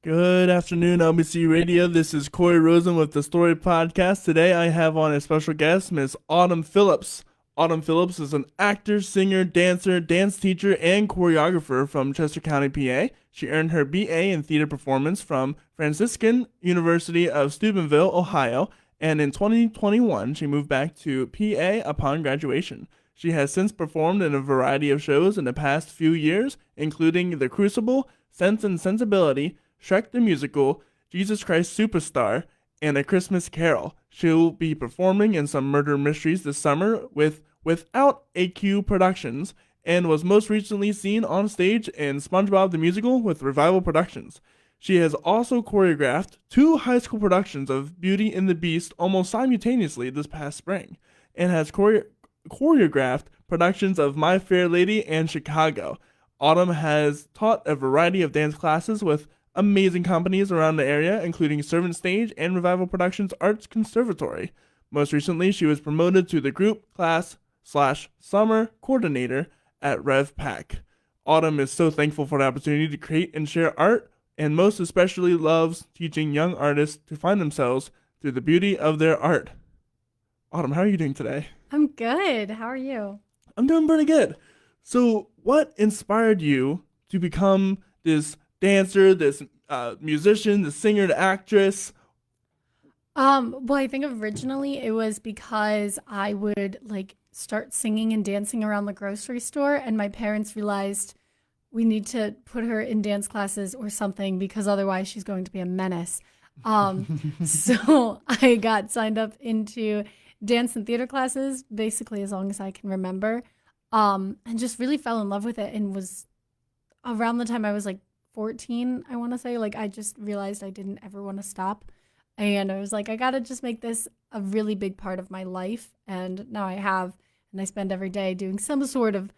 Good afternoon, LBC Radio. This is Corey Rosen with the Story Podcast. Today I have on a special guest, Miss Autumn Phillips. Autumn Phillips is an actor, singer, dancer, dance teacher, and choreographer from Chester County, PA. She earned her BA in theater performance from Franciscan University of Steubenville, Ohio, and in 2021 she moved back to PA upon graduation. She has since performed in a variety of shows in the past few years, including The Crucible, Sense and Sensibility, Shrek the Musical, Jesus Christ Superstar, and A Christmas Carol. She'll be performing in some murder mysteries this summer with Without AQ Productions, and was most recently seen on stage in Spongebob the Musical with Revival Productions. She has also choreographed two high school productions of Beauty and the Beast almost simultaneously this past spring, and has choreographed productions of My Fair Lady and Chicago. Autumn has taught a variety of dance classes with amazing companies around the area, including Servant Stage and Revival Productions Arts Conservatory. Most recently, she was promoted to the group class/summer coordinator at RevPAC. Autumn is so thankful for the opportunity to create and share art, and most especially loves teaching young artists to find themselves through the beauty of their art. Autumn, how are you doing today? I'm good. How are you? I'm doing pretty good. So, what inspired you to become this dancer, this musician, the singer, the actress? Well, I think originally it was because I would like start singing and dancing around the grocery store, and my parents realized we need to put her in dance classes or something because otherwise she's going to be a menace. So I got signed up into dance and theater classes basically as long as I can remember, and just really fell in love with it. And was around the time I was like 14, I want to say, like I just realized I didn't ever want to stop. And I was like, I got to just make this a really big part of my life. And now I have, and I spend every day doing some sort of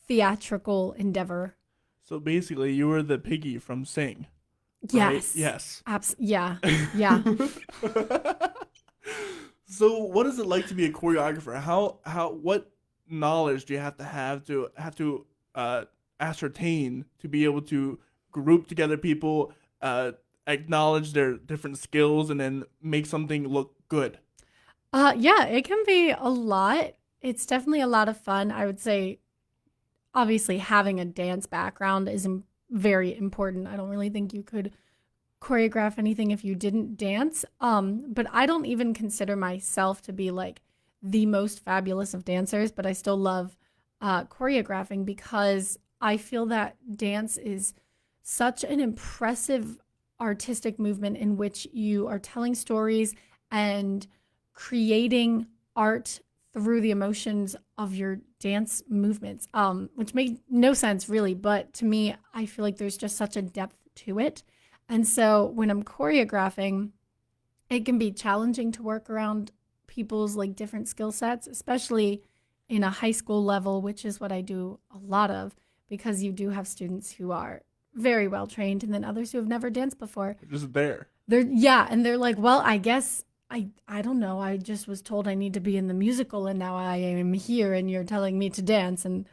theatrical endeavor. So basically, you were the piggy from Sing, right? Yes. Yes. Yeah. Yeah. So, what is it like to be a choreographer? What knowledge do you have to ascertain to be able to group together people, acknowledge their different skills, and then make something look good? Yeah, it can be a lot. It's definitely a lot of fun. I would say, obviously, having a dance background is very important. I don't really think you could choreograph anything if you didn't dance. But I don't even consider myself to be like the most fabulous of dancers, but I still love choreographing because I feel that dance is such an impressive artistic movement in which you are telling stories and creating art through the emotions of your dance movements, which made no sense really. But to me, I feel like there's just such a depth to it. And so when I'm choreographing, it can be challenging to work around people's like different skill sets, especially in a high school level, which is what I do a lot of, because you do have students who are very well trained and then others who have never danced before. Just there. And they're like, well, I guess I don't know. I just was told I need to be in the musical and now I am here and you're telling me to dance, and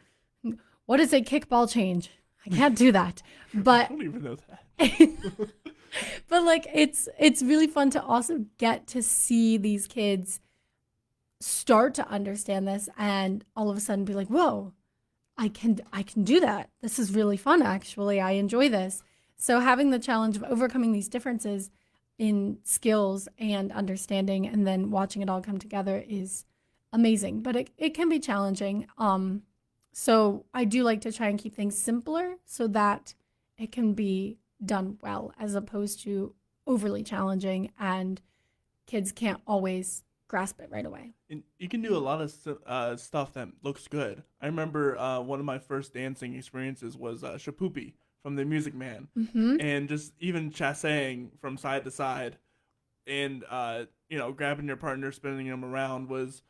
what is a kickball change? I can't do that. I But don't even know that. but like it's really fun to also get to see these kids start to understand this and all of a sudden be like, "Whoa, I can do that. This is really fun actually. I enjoy this." So having the challenge of overcoming these differences in skills and understanding and then watching it all come together is amazing. But it can be challenging. So I do like to try and keep things simpler so that it can be done well as opposed to overly challenging and kids can't always grasp it right away. And you can do a lot of stuff that looks good. I remember one of my first dancing experiences was Shapoopy from the Music Man, Mm-hmm. and just even chasseing from side to side, and grabbing your partner, spinning them around was,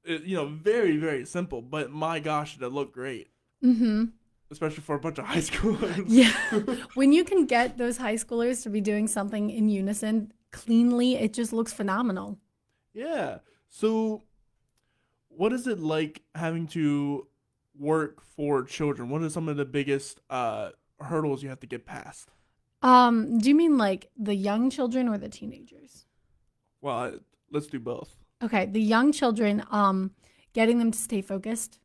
very very simple. But my gosh, did it look great, Mm-hmm. especially for a bunch of high schoolers. Yeah. When you can get those high schoolers to be doing something in unison cleanly, it just looks phenomenal. Yeah. So, what is it like having to work for children? What are some of the biggest hurdles you have to get past? Do you mean like the young children or the teenagers? Well, let's do both. Okay, the young children, getting them to stay focused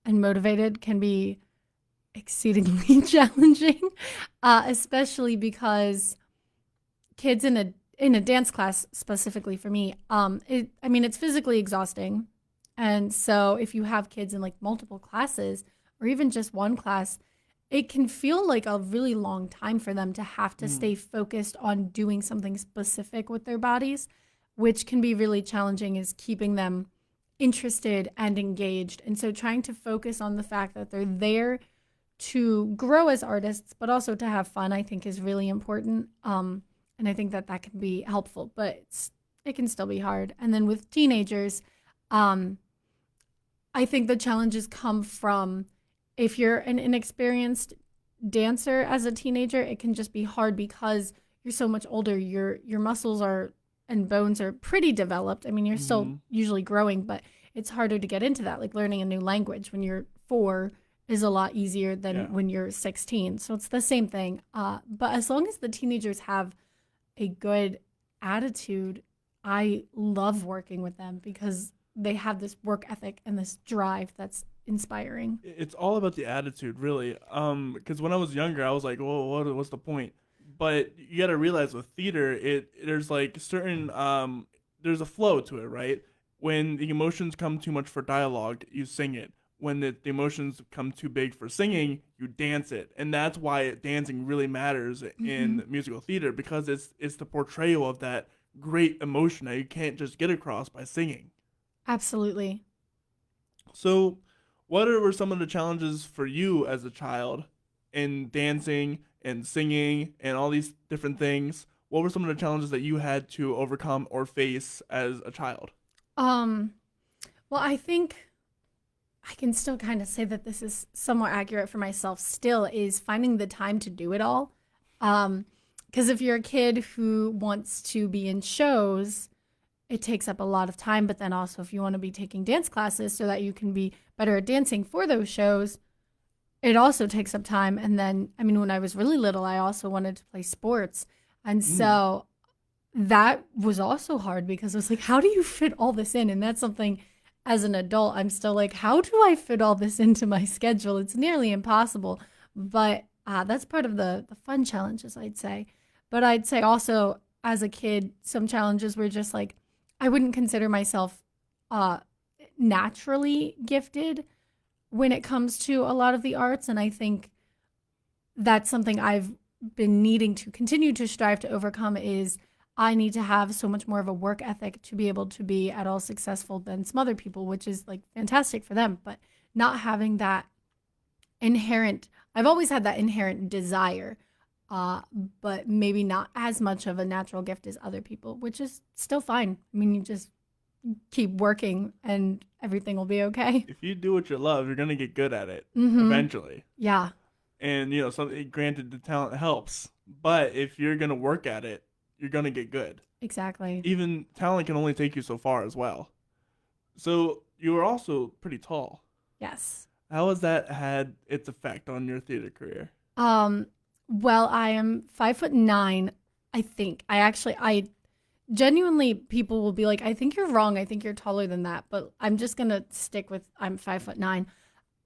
and motivated can be exceedingly challenging, especially because kids in a dance class specifically for me, it's physically exhausting, and so if you have kids in like multiple classes or even just one class, it can feel like a really long time for them to have to Mm. stay focused on doing something specific with their bodies, which can be really challenging, is keeping them interested and engaged. And so trying to focus on the fact that they're there to grow as artists, but also to have fun, I think is really important. And I think that that can be helpful, but it can still be hard. And then with teenagers, um, I think the challenges come from, if you're an inexperienced dancer as a teenager, it can just be hard because you're so much older. Your muscles are and bones are pretty developed. I mean, you're still Hmm. usually growing, but it's harder to get into that. Like learning a new language when you're 4 is a lot easier Yeah. than when you're 16. So it's the same thing. But as long as the teenagers have a good attitude, I love working with them because they have this work ethic and this drive that's inspiring. It's all about the attitude, really. Because when I was younger, I was like, "Well, what's the point?" But you got to realize with theater, there's like certain there's a flow to it, right? When the emotions come too much for dialogue, you sing it. When the emotions come too big for singing, you dance it, and that's why dancing really matters Mm-hmm. in musical theater because it's the portrayal of that great emotion that you can't just get across by singing. Absolutely. So, were some of the challenges for you as a child in dancing and singing and all these different things? What were some of the challenges that you had to overcome or face as a child? Um, well, I think I can still kind of say that this is somewhat accurate for myself still, is finding the time to do it all. Um, because if you're a kid who wants to be in shows, it takes up a lot of time. But then also, if you want to be taking dance classes so that you can be better at dancing for those shows, it also takes up time. And then, I mean, when I was really little, I also wanted to play sports. And Mm. so that was also hard because I was like, how do you fit all this in? And that's something as an adult, I'm still like, how do I fit all this into my schedule? It's nearly impossible. But that's part of the fun challenges, I'd say. But I'd say also as a kid, some challenges were just like, I wouldn't consider myself uh, naturally gifted when it comes to a lot of the arts. And I think that's something I've been needing to continue to strive to overcome, is I need to have so much more of a work ethic to be able to be at all successful than some other people, which is like fantastic for them, but not having that inherent, I've always had that inherent desire, uh, but maybe not as much of a natural gift as other people, which is still fine. I mean, you just keep working and everything will be okay. If you do what you love, you're gonna get good at it Mm-hmm. eventually. Yeah, And something granted, the talent helps, but if you're gonna work at it, you're gonna get good. exactly. Even talent can only take you so far as well. So you were also pretty tall. Yes. How has that had its effect on your theater career? Um, well, I am 5'9". I think I genuinely, people will be like, I think you're wrong. I think you're taller than that. But I'm just gonna stick with, I'm 5'9".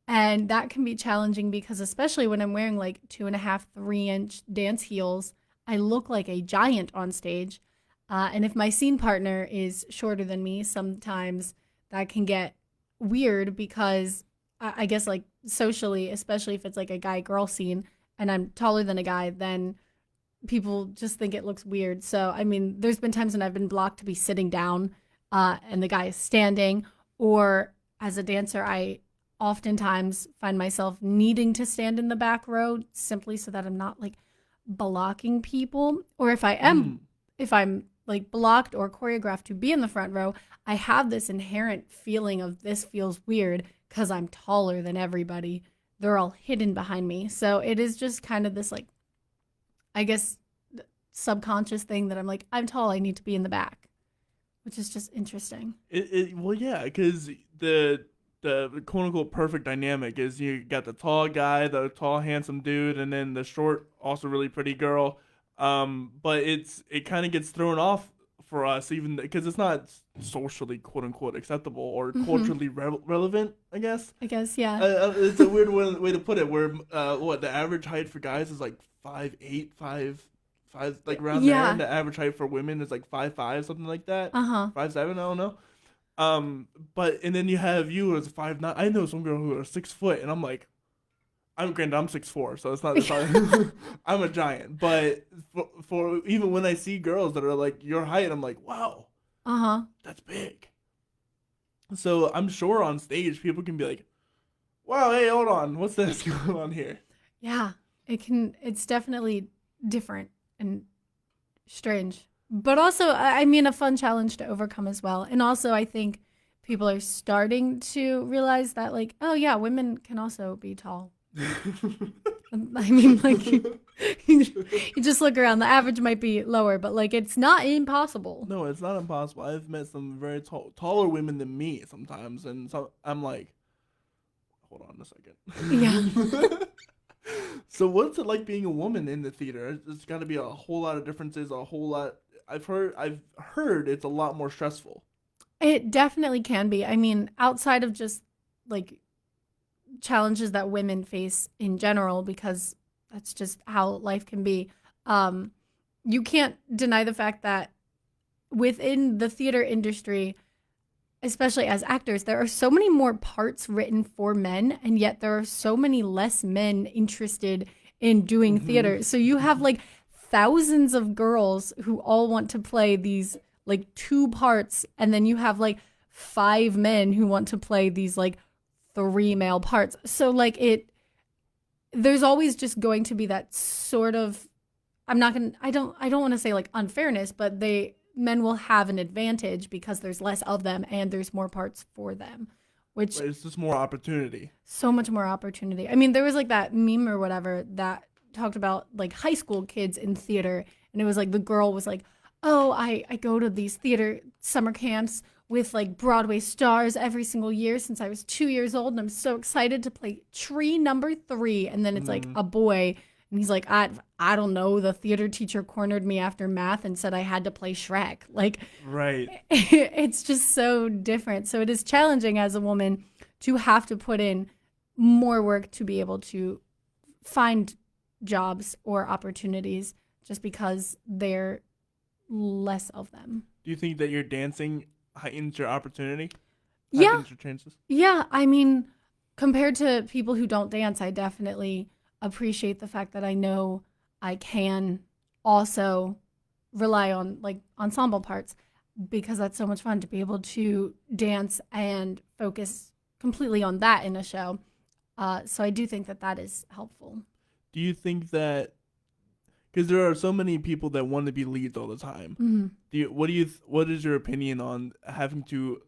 And that can be challenging because especially when I'm wearing like 2.5, 3-inch dance heels, I look like a giant on stage. And if my scene partner is shorter than me, sometimes that can get weird because I guess like socially, especially if it's like a guy girl scene and I'm taller than a guy, then people just think it looks weird. So, I mean, there's been times when I've been blocked to be sitting down and the guy is standing. Or as a dancer, I oftentimes find myself needing to stand in the back row simply so that I'm not like blocking people. Or Mm. if I'm like blocked or choreographed to be in the front row, I have this inherent feeling of this feels weird because I'm taller than everybody. They're all hidden behind me. So it is just kind of this like, I guess, subconscious thing that I'm like, I'm tall, I need to be in the back, which is just interesting. Well, yeah, because the quote unquote perfect dynamic is you got the tall guy, the tall handsome dude, and then the short, also really pretty girl. But it kind of gets thrown off for us, even because it's not socially quote unquote acceptable or culturally relevant, I guess. Yeah. It's a weird way to put it. Where what the average height for guys is like 5'8", 5'5", like around there, and the average height for women is like 5'5", something like that. 5'7", I don't know. But and then you have you as 5'9". I know some girl who are 6 foot, and I'm like, I'm 6'4", so it's not I'm a giant. But for even when I see girls that are like your height, I'm like, wow, that's big. So I'm sure on stage people can be like, wow, hey, hold on, what's this going on here? Yeah, it's definitely different and strange, but also, I mean, a fun challenge to overcome as well. And also, I think people are starting to realize that, like, oh yeah, women can also be tall. I mean, like, you just look around. The average might be lower, but like, it's not impossible. No, it's not impossible. I've met some very taller women than me sometimes, and so I'm like, hold on a second. Yeah. So what's it like being a woman in the theater? There's got to be a whole lot of differences. A whole lot. I've heard it's a lot more stressful. It definitely can be. I mean, outside of just like challenges that women face in general, because that's just how life can be. You can't deny the fact that within the theater industry, especially as actors, there are so many more parts written for men, and yet there are so many less men interested in doing theater. So you have like thousands of girls who all want to play these like 2 parts, and then you have like 5 men who want to play these like 3 male parts. So like there's always just going to be that sort of, I don't want to say like unfairness, but men will have an advantage because there's less of them and there's more parts for them, which It's just more opportunity. So much more opportunity. I mean, there was like that meme or whatever that talked about like high school kids in theater, and it was like the girl was like, oh, I go to these theater summer camps with like Broadway stars every single year since I was 2 years old, and I'm so excited to play tree number 3. And then it's like a boy, and he's like, I don't know, the theater teacher cornered me after math and said I had to play Shrek. Like, right. It's just so different. So it is challenging as a woman to have to put in more work to be able to find jobs or opportunities just because they're less of them. Do you think that your dancing heightens your opportunity? Yeah. Heightens your chances? Yeah. I mean, compared to people who don't dance, I definitely appreciate the fact that I know I can also rely on like ensemble parts, because that's so much fun to be able to dance and focus completely on that in a show. So I do think that is helpful. Do you think that, because there are so many people that want to be leads all the time, what is your opinion on having to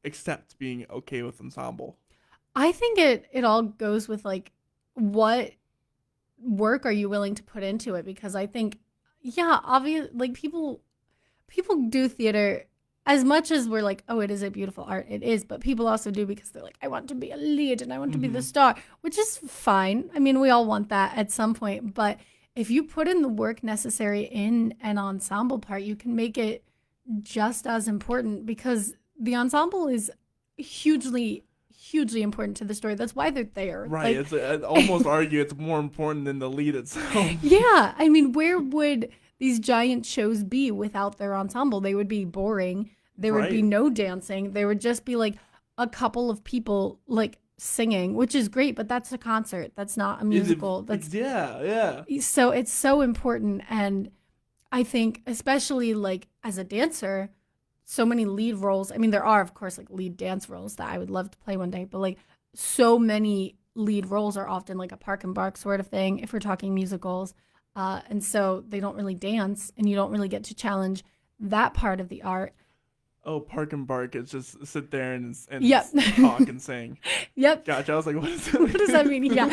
accept being okay with ensemble? I think it all goes with like what work are you willing to put into it, because I think, yeah, obviously, like people do theater as much as we're like, oh, it is a beautiful art. It is, but people also do because they're like, I want to be a lead and I want to be the star, which is fine. I mean, we all want that at some point, but if you put in the work necessary in an ensemble part, you can make it just as important, because the ensemble is hugely important to the story. That's why they're there. Right. Like, I'd almost argue it's more important than the lead itself. Yeah. I mean, where would these giant shows be without their ensemble? They would be boring. There would be no dancing. There would just be like a couple of people like singing, which is great, but that's a concert. That's not a musical. Yeah. So it's so important. And I think especially like as a dancer, so many lead roles. I mean, there are, of course, like lead dance roles that I would love to play one day, but like so many lead roles are often like a park and bark sort of thing if we're talking musicals. And so they don't really dance, and you don't really get to challenge that part of the art. Oh, park and bark. It's just sit there and Yep. talk and sing. Yep. Gotcha. I was like, what is that? What does that mean? Yeah.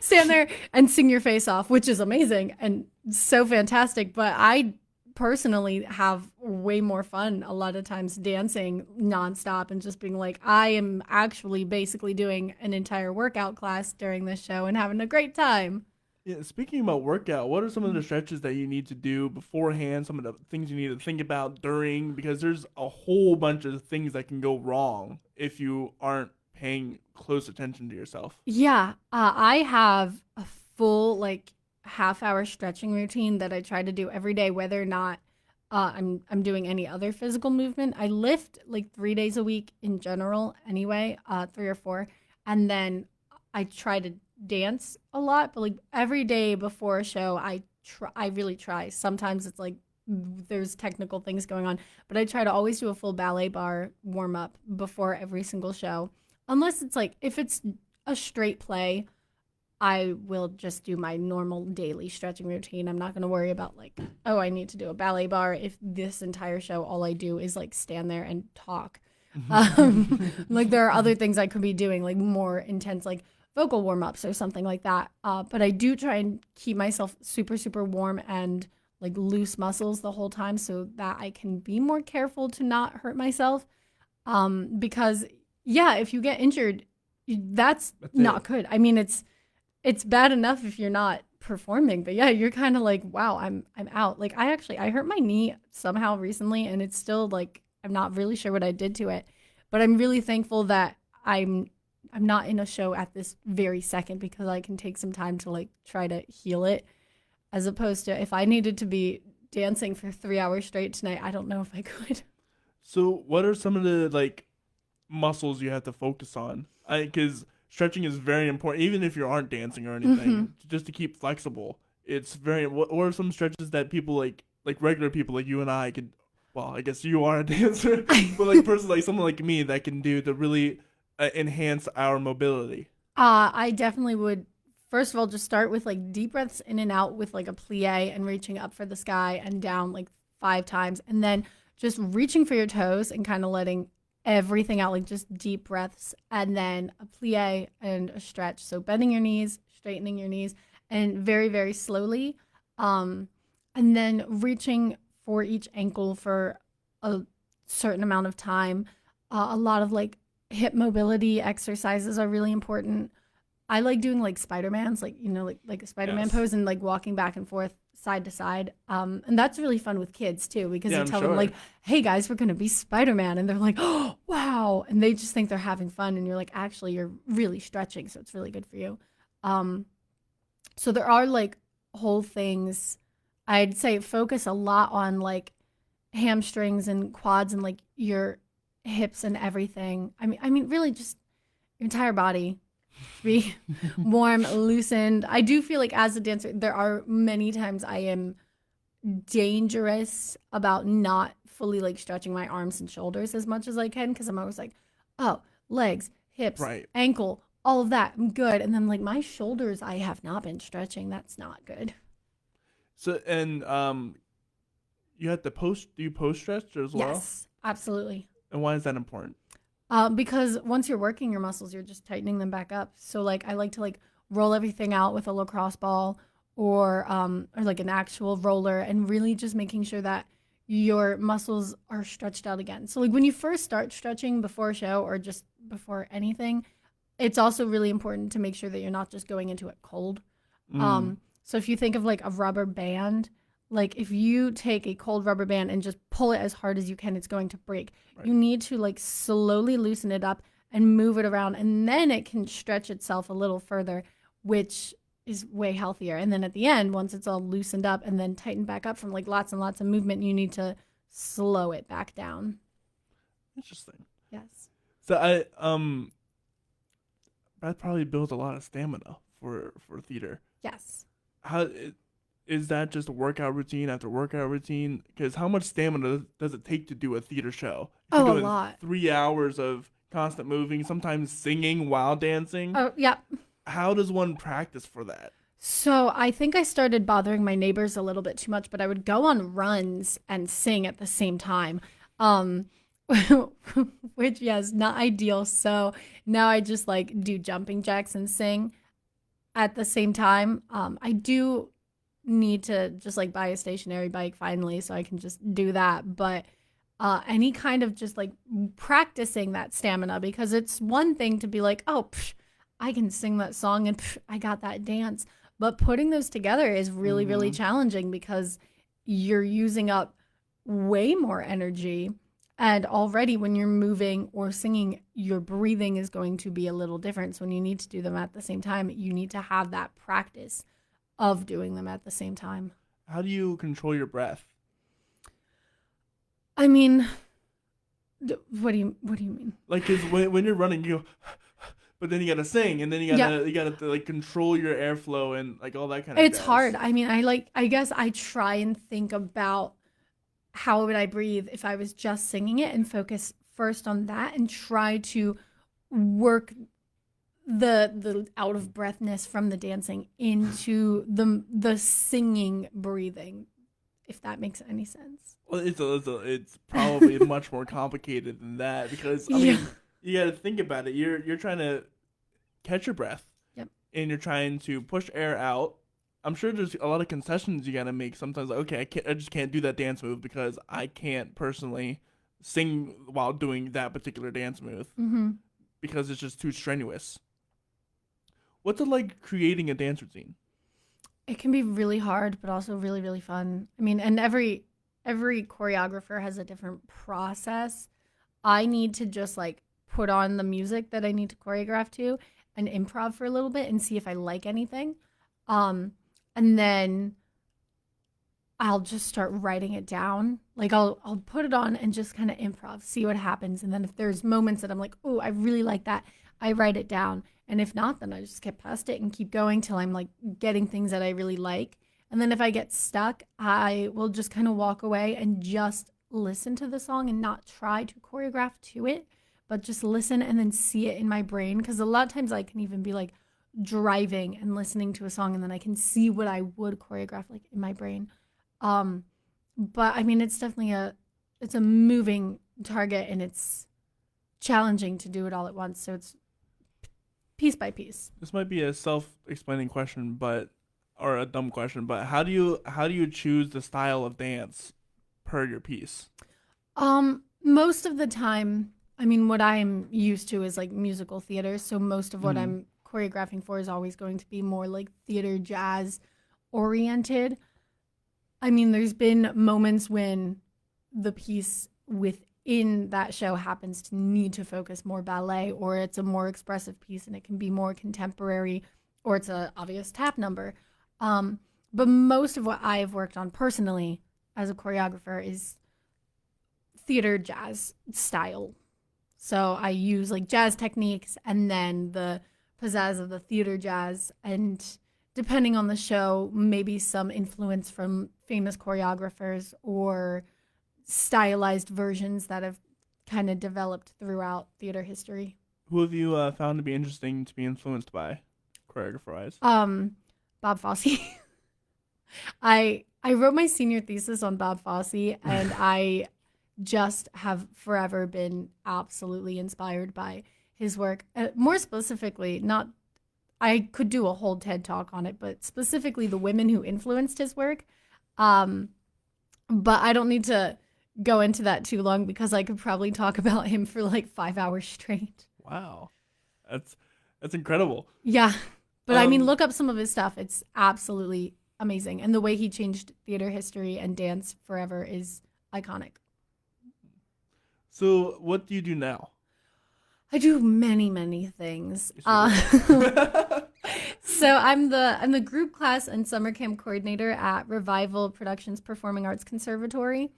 Stand there and sing your face off, which is amazing and so fantastic. But I personally have way more fun a lot of times dancing nonstop and just being like, I am actually basically doing an entire workout class during this show and having a great time. Yeah, speaking about workout, what are some of the stretches that you need to do beforehand? Some of the things you need to think about during, because there's a whole bunch of things that can go wrong if you aren't paying close attention to yourself. Yeah, I have a full like half-hour stretching routine that I try to do every day, whether or not I'm doing any other physical movement. I lift like 3 days a week in general, anyway, 3 or 4, and then I try to dance a lot. But like every day before a show, I really try. Sometimes it's like there's technical things going on, but I try to always do a full ballet bar warm up before every single show, unless it's like if it's a straight play, I will just do my normal daily stretching routine. I'm not going to worry about like, oh, I need to do a ballet bar if this entire show all I do is like stand there and talk. Like there are other things I could be doing, like more intense, like vocal warm ups or something like that. But I do try and keep myself super, super warm and like loose muscles the whole time so that I can be more careful to not hurt myself. Because yeah, if you get injured, that's not good. I mean, it's bad enough if you're not performing, but yeah, you're kind of like, wow, I'm out. Like I hurt my knee somehow recently, and it's still like I'm not really sure what I did to it, but I'm really thankful that I'm not in a show at this very second because I can take some time to like try to heal it, as opposed to if I needed to be dancing for 3 hours straight tonight, I don't know if I could. So, what are some of the like muscles you have to focus on? Because stretching is very important, even if you aren't dancing or anything, just to keep flexible. It's very. What are some stretches that people like regular people like you and I could? Well, I guess you are a dancer, but like person like someone like me that can do to really enhance our mobility. I definitely would. First of all, just start with like deep breaths in and out with like a plie and reaching up for the sky and down like 5 times, and then just reaching for your toes and kind of letting everything out, like just deep breaths, and then a plie and a stretch. So bending your knees, straightening your knees, and very, very slowly. And then reaching for each ankle for a certain amount of time. A lot of like hip mobility exercises are really important. I like doing like Spider-Man's, like, like a Spider-Man Yes. pose and like walking back and forth side to side. And that's really fun with kids too, because Yeah, you I'm tell them sure. like, hey guys, we're going to be Spider-Man. And they're like, oh, wow. And they just think they're having fun. And you're like, actually, you're really stretching. So it's really good for you. Um, so there are like whole things. I'd say focus a lot on like hamstrings and quads and like your hips and everything. I mean, really just your entire body be warm, loosened. I do feel like as a dancer, there are many times I am dangerous about not fully like stretching my arms and shoulders as much as I can because I'm always like, oh, legs, hips, Right. ankle, all of that, I'm good. And then like my shoulders, I have not been stretching. That's not good. So and you have to post. Do you post stretch as well? Yes, absolutely. And why is that important? Because once you're working your muscles, you're just tightening them back up. So like I like to like roll everything out with a lacrosse ball or like an actual roller and really just making sure that your muscles are stretched out again. So like when you first start stretching before a show or just before anything, it's also really important to make sure that you're not just going into it cold. Mm, So if you think of like a rubber band, like if you take a cold rubber band and just pull it as hard as you can, it's going to break. right. You need to like slowly loosen it up and move it around, and then it can stretch itself a little further, which is way healthier. And then at the end, once it's all loosened up and then tightened back up from like lots and lots of movement, you need to slow it back down. Interesting. Yes. So that probably builds a lot of stamina for theater. Yes. How is that just a workout routine after workout routine? Because how much stamina does it take to do a theater show? If Oh, you're a doing lot. 3 hours of constant moving, sometimes singing while dancing, Oh, yeah. how does one practice for that? So I think I started bothering my neighbors a little bit too much, but I would go on runs and sing at the same time, um, which yes, not ideal. So now I just like do jumping jacks and sing at the same time. I do need to just like buy a stationary bike finally, so I can just do that. But any kind of just like practicing that stamina, because it's one thing to be like, oh, psh, I can sing that song and psh, I got that dance. But putting those together is really, really challenging because you're using up way more energy. And already when you're moving or singing, your breathing is going to be a little different. So when you need to do them at the same time, you need to have that practice of doing them at the same time. How do you control your breath? I mean, what do you mean? Like, cause when you're running, you go, but then you gotta sing, and then you gotta like control your airflow and like all that kind of. It's hard. I mean, I guess I try and think about how would I breathe if I was just singing it and focus first on that and try to work the out of breathness from the dancing into the singing breathing, if that makes any sense. Well, it's probably much more complicated than that because I mean you got to think about it. You're trying to catch your breath, yep, and you're trying to push air out. I'm sure there's a lot of concessions you got to make. Sometimes, like, okay, I just can't do that dance move because I can't personally sing while doing that particular dance move because it's just too strenuous. What's it like creating a dance routine? It can be really hard, but also really, really fun. I mean, and every choreographer has a different process. I need to just like put on the music that I need to choreograph to and improv for a little bit and see if I like anything. And then I'll just start writing it down. Like I'll put it on and just kind of improv, see what happens. And then if there's moments that I'm like, oh, I really like that, I write it down. And if not, then I just get past it and keep going till I'm like getting things that I really like. And then if I get stuck, I will just kind of walk away and just listen to the song and not try to choreograph to it, but just listen and then see it in my brain. Because a lot of times I can even be like driving and listening to a song and then I can see what I would choreograph like in my brain. But I mean, it's definitely it's a moving target and it's challenging to do it all at once. So it's piece by piece. This might be a self-explaining question, or a dumb question, but how do you choose the style of dance per your piece? Most of the time, I mean, what I'm used to is like musical theater. So most of what I'm choreographing for is always going to be more like theater jazz oriented. I mean, there's been moments when the piece within that show happens to need to focus more ballet, or it's a more expressive piece and it can be more contemporary, or it's a obvious tap number. But most of what I've worked on personally as a choreographer is theater jazz style. So I use like jazz techniques and then the pizzazz of the theater jazz, and depending on the show, maybe some influence from famous choreographers or stylized versions that have kind of developed throughout theater history. Who have you found to be interesting to be influenced by, choreographer-wise? Bob Fosse. I wrote my senior thesis on Bob Fosse, and I just have forever been absolutely inspired by his work. More specifically, I could do a whole TED talk on it, but specifically the women who influenced his work. But I don't need to go into that too long because I could probably talk about him for like 5 hours straight. Wow. That's incredible. Yeah. But I mean, look up some of his stuff. It's absolutely amazing. And the way he changed theater history and dance forever is iconic. So what do you do now? I do many, many things. So I'm the group class and summer camp coordinator at Revival Productions Performing Arts Conservatory,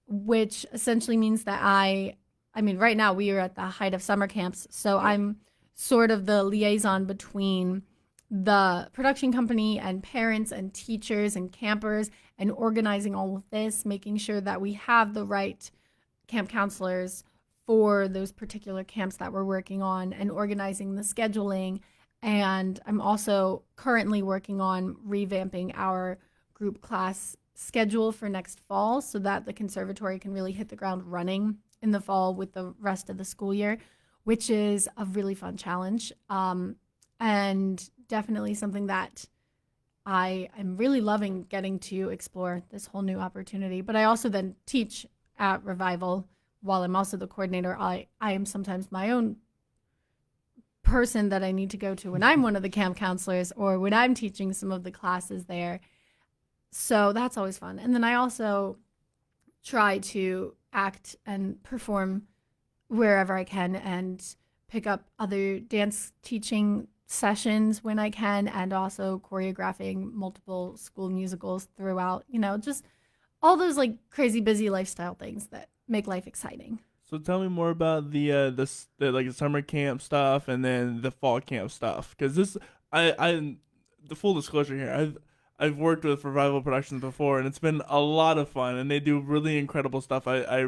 which essentially means that I mean, right now we are at the height of summer camps. So I'm sort of the liaison between the production company and parents and teachers and campers and organizing all of this, making sure that we have the right camp counselors for those particular camps that we're working on and organizing the scheduling. And I'm also currently working on revamping our group class schedule for next fall so that the conservatory can really hit the ground running in the fall with the rest of the school year, which is a really fun challenge. And definitely something that I am really loving getting to explore this whole new opportunity. But I also then teach at Revival while I'm also the coordinator. I am sometimes my own person that I need to go to when I'm one of the camp counselors or when I'm teaching some of the classes there. So that's always fun. And then I also try to act and perform wherever I can and pick up other dance teaching sessions when I can, and also choreographing multiple school musicals throughout, just all those like crazy busy lifestyle things that make life exciting. So tell me more about the like summer camp stuff and then the fall camp stuff, because I the full disclosure here, I've worked with Revival Productions before, and it's been a lot of fun, and they do really incredible stuff. I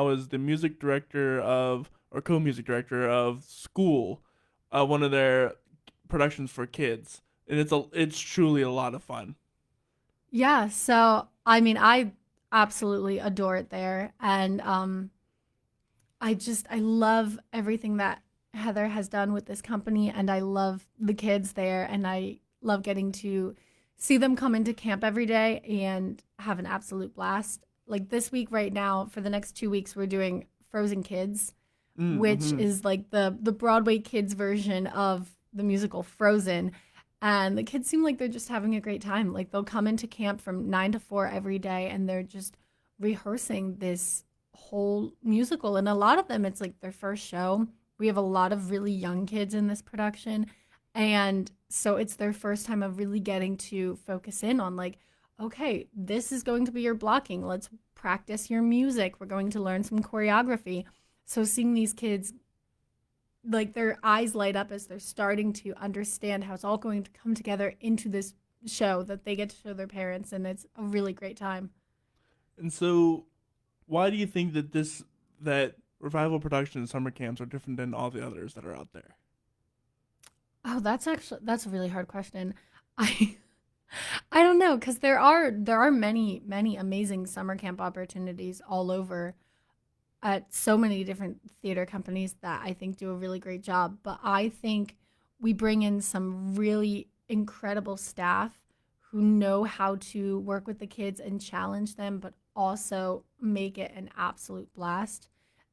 was the music director of, or co-music director of School, one of their productions for kids, and it's truly a lot of fun. Yeah, so I mean, I absolutely adore it there, and I love everything that Heather has done with this company, and I love the kids there, and I love getting to see them come into camp every day and have an absolute blast. Like this week right now, for the next 2 weeks, we're doing Frozen Kids, which Mm-hmm. is like the Broadway kids version of the musical Frozen. And the kids seem like they're just having a great time. Like they'll come into camp from 9 to 4 every day, and they're just rehearsing this whole musical. And a lot of them, it's like their first show. We have a lot of really young kids in this production. And so it's their first time of really getting to focus in on, like, okay, this is going to be your blocking. Let's practice your music. We're going to learn some choreography. So seeing these kids, like their eyes light up as they're starting to understand how it's all going to come together into this show that they get to show their parents, and it's a really great time. And so, why do you think that Revival Productions summer camps are different than all the others that are out there? Oh, that's a really hard question. I I don't know, because there are many amazing summer camp opportunities all over at so many different theater companies that I think do a really great job. But I think we bring in some really incredible staff who know how to work with the kids and challenge them, but also make it an absolute blast.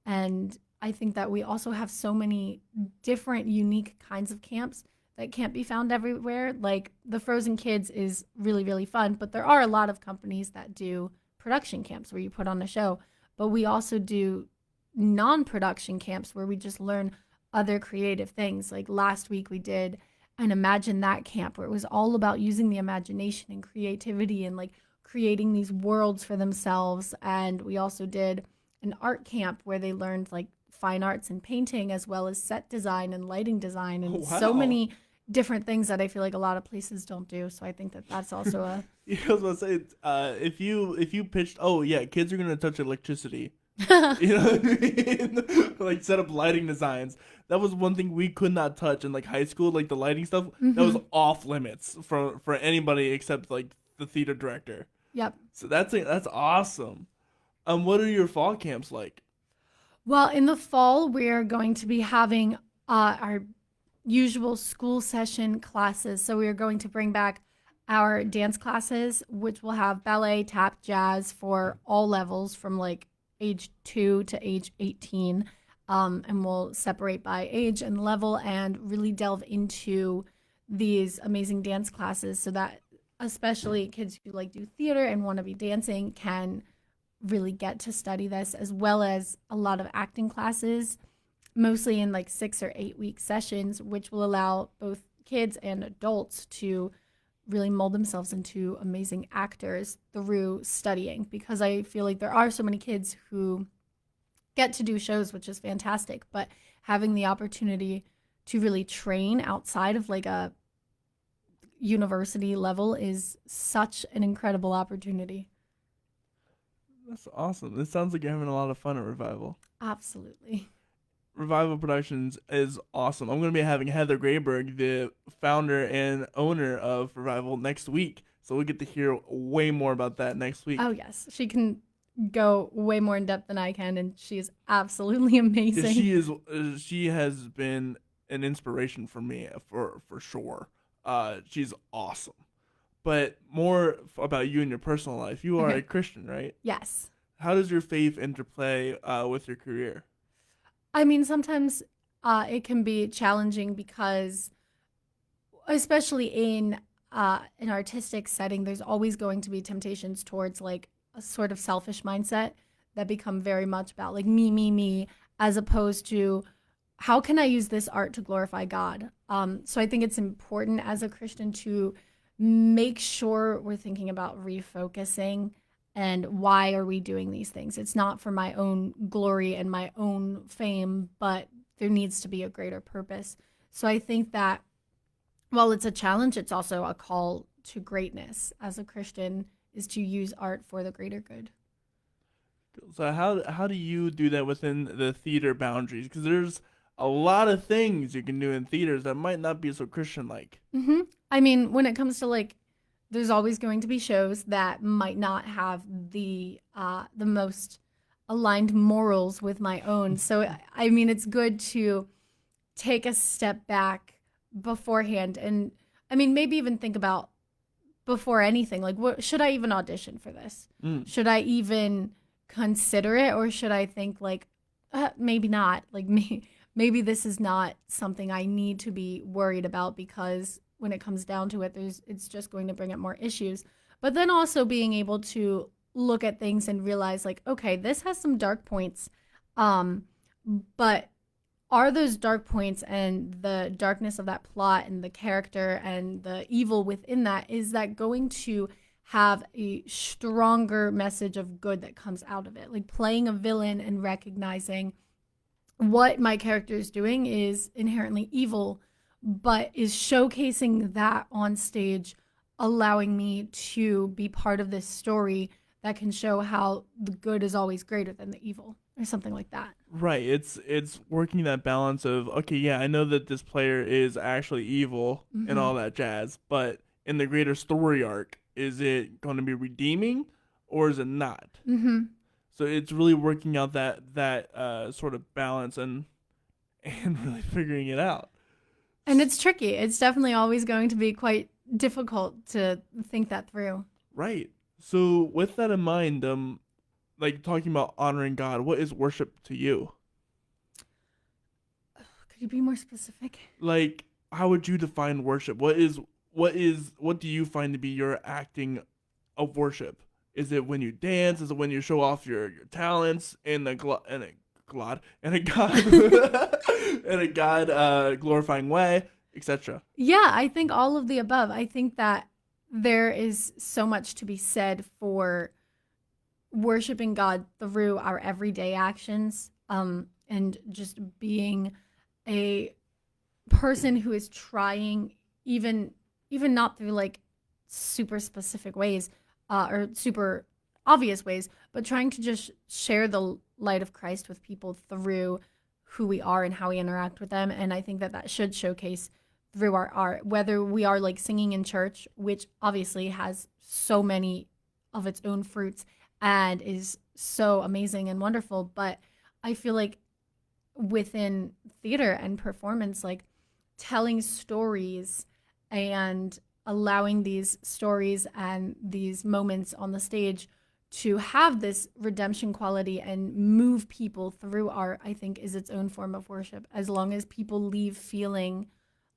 And I think that we also have so many different, unique kinds of camps that can't be found everywhere. Like the Frozen Kids is really, really fun, but there are a lot of companies that do production camps where you put on a show. But we also do non-production camps where we just learn other creative things. Like last week we did an Imagine That camp where it was all about using the imagination and creativity and like creating these worlds for themselves. And we also did an art camp where they learned like fine arts and painting as well as set design and lighting design Oh and so wow! many different things that I feel like a lot of places don't do. So I think that that's also a Yeah, I was about to say, if you pitched, oh yeah, kids are gonna touch electricity, you know what I mean? Like set up lighting designs. That was one thing we could not touch in like high school, like the lighting stuff. That was Mhm. off limits for anybody except like the theater director. Yep. So that's awesome. What are your fall camps like? Well, in the fall, we're going to be having our usual school session classes. So we are going to bring back our dance classes, which will have ballet, tap, jazz for all levels from like age 2 to age 18. And we'll separate by age and level and really delve into these amazing dance classes so that especially kids who like do theater and want to be dancing can really get to study this, as well as a lot of acting classes, mostly in like 6 or 8 week sessions, which will allow both kids and adults to really mold themselves into amazing actors through studying. Because I feel like there are so many kids who get to do shows, which is fantastic, but having the opportunity to really train outside of like a university level is such an incredible opportunity. That's awesome. It sounds like you're having a lot of fun at Revival. Absolutely. Revival Productions is awesome. I'm going to be having Heather Grayberg, the founder and owner of Revival, next week. So we'll get to hear way more about that next Oh, week. yes. She can go way more in depth than I can, and she is absolutely Yeah, amazing. she has been an inspiration for me for sure. She's awesome. But more about you and your personal life. You are a Okay. Christian, right? Yes. How does your faith interplay with your career? I mean, sometimes it can be challenging because, especially in an artistic setting, there's always going to be temptations towards like a sort of selfish mindset that become very much about like me, as opposed to how can I use this art to glorify God? So I think it's important as a Christian to make sure we're thinking about refocusing and why are we doing these things. It's not for my own glory and my own fame, but there needs to be a greater purpose. So I think that while it's a challenge, it's also a call to greatness as a Christian is to use art for the greater good. So how do you do that within the theater boundaries? Because there's a lot of things you can do in theaters that might not be so Christian like. I mean, when it comes to like, there's always going to be shows that might not have the most aligned morals with my own. So I mean, it's good to take a step back beforehand, and I mean, maybe even think about before anything, like, what should I even audition for this? Should I even consider it, or should I think like, maybe not, like maybe this is not something I need to be worried about, because when it comes down to it, it's just going to bring up more issues. But then also being able to look at things and realize like, okay, this has some dark points, but are those dark points and the darkness of that plot and the character and the evil within that, is that going to have a stronger message of good that comes out of it? Like playing a villain and recognizing what my character is doing is inherently evil, but is showcasing that on stage, allowing me to be part of this story that can show how the good is always greater than the evil, or something like that. Right. It's working that balance of, okay, yeah, I know that this player is actually evil and all that jazz, but in the greater story arc, is it going to be redeeming or is it not? So it's really working out that sort of balance and really figuring it out. And it's tricky. It's definitely always going to be quite difficult to think that through. Right. So with that in mind, like talking about honoring God, what is worship to you? Could you be more specific? Like, how would you define worship? What do you find to be your acting of worship? Is it when you dance? Is it when you show off your talents in a God and a God glorifying way, etc.? Yeah, I think all of the above. I think that there is so much to be said for worshiping God through our everyday actions, and just being a person who is trying, even not through like super specific ways, or super obvious ways, but trying to just share the light of Christ with people through who we are and how we interact with them. And I think that should showcase through our art, whether we are like singing in church, which obviously has so many of its own fruits and is so amazing and wonderful. But I feel like within theater and performance, like telling stories and allowing these stories and these moments on the stage to have this redemption quality and move people through art, I think is its own form of worship, as long as people leave feeling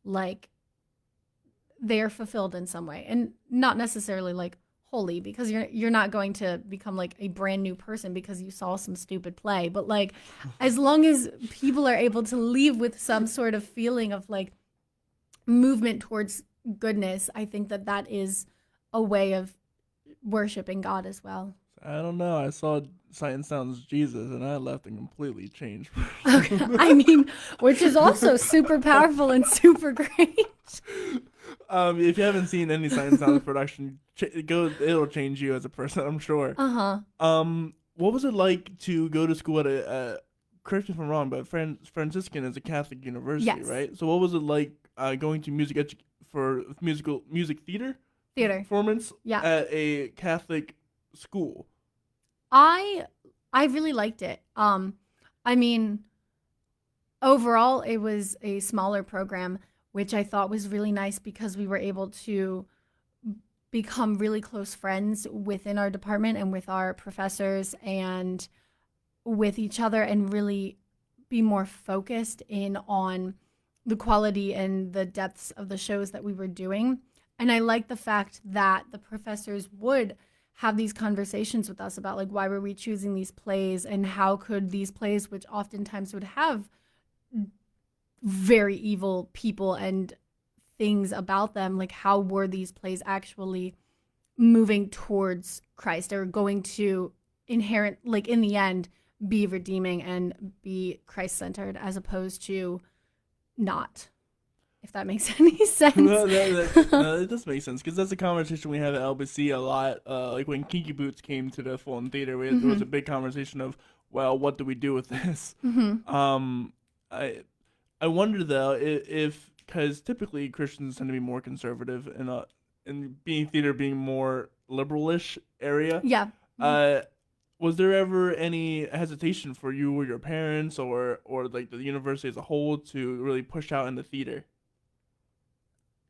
like they're fulfilled in some way, and not necessarily like holy, because you're not going to become like a brand new person because you saw some stupid play, but like as long as people are able to leave with some sort of feeling of like movement towards goodness, I think that is a way of worshiping God as well. I don't know. I saw Sight and Sound's Jesus, and I left and completely changed. Okay. I mean, which is also super powerful and super great. If you haven't seen any Sight and Sound production, it'll change you as a person, I'm sure. What was it like to go to school at a correct me if I'm wrong, but Franciscan is a Catholic university, Yes. right? So what was it like going to music theater performance at a Catholic school? I really liked it. I mean, overall it was a smaller program, which I thought was really nice because we were able to become really close friends within our department and with our professors and with each other, and really be more focused in on the quality and the depths of the shows that we were doing. And I like the fact that the professors would have these conversations with us about like why were we choosing these plays and how could these plays, which oftentimes would have very evil people and things about them, like how were these plays actually moving towards Christ or going to inherent, like in the end, be redeeming and be Christ-centered as opposed to not, if that makes any sense. No, it does make sense because that's a conversation we have at LBC a lot. Like when Kinky Boots came to the Fulton Theater, there was a big conversation of, well, what do we do with this? I wonder though if because typically Christians tend to be more conservative and being theater being more liberalish area. Yeah. Was there ever any hesitation for you or your parents or like the university as a whole to really push out in the theater?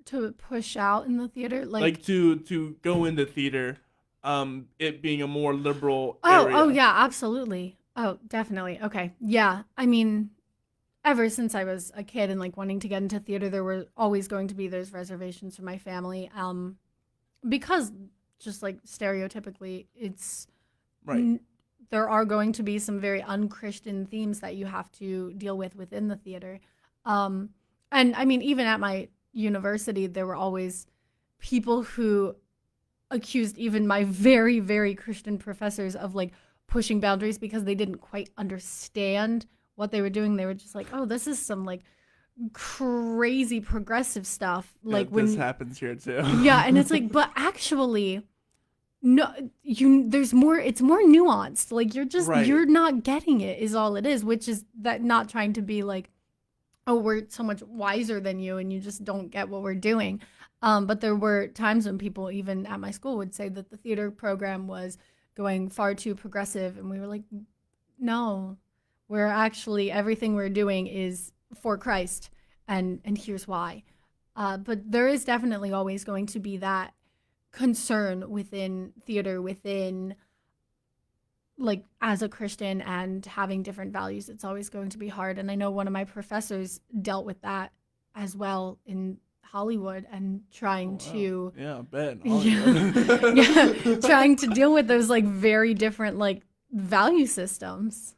To push out in the theater, like to go into theater, it being a more liberal area. Oh yeah, absolutely. Oh, definitely. Okay. Yeah. I mean, ever since I was a kid and like wanting to get into theater, there were always going to be those reservations for my family. Because just like stereotypically, it's right. There are going to be some very unchristian themes that you have to deal with within the theater. And I mean, even at my university, there were always people who accused even my very, very Christian professors of like pushing boundaries because they didn't quite understand what they were doing. They were just like, oh, this is some like crazy progressive stuff. Like this happens here too. Yeah. And it's like, but actually, no, there's more, it's more nuanced. Like you're not getting it is all it is, which is that not trying to be like, oh, we're so much wiser than you and you just don't get what we're doing. But there were times when people, even at my school, would say that the theater program was going far too progressive. And we were like, no, we're actually, everything we're doing is for Christ. And here's why. But there is definitely always going to be that concern within theater, within like as a Christian and having different values. It's always going to be hard. And I know one of my professors dealt with that as well in Hollywood and trying to trying to deal with those like very different like value systems.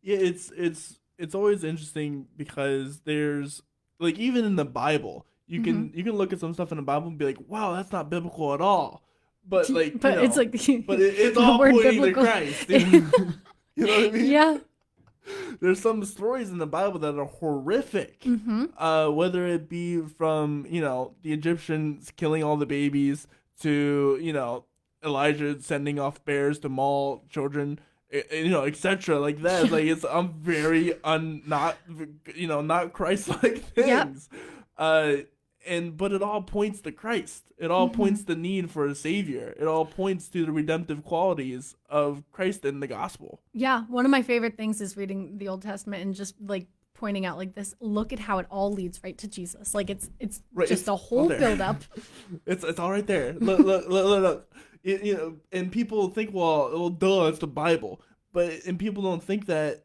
Yeah, it's always interesting because there's like even in the Bible, you can look at some stuff in the Bible and be like, wow, that's not biblical at all. But like, it's like, but it's all pointing to Christ. You know what I mean? Yeah. There's some stories in the Bible that are horrific. Whether it be from the Egyptians killing all the babies to Elijah sending off bears to maul children, etc. Like that. It's like it's very not Christ-like things. Yep. But it all points to Christ. It all points to the need for a savior. It all points to the redemptive qualities of Christ in the gospel. Yeah, one of my favorite things is reading the Old Testament and just like pointing out like this. Look at how it all leads right to Jesus. Like it's right, just a whole build up. It's all right there. Look. And people think, well, duh, it's the Bible. And people don't think that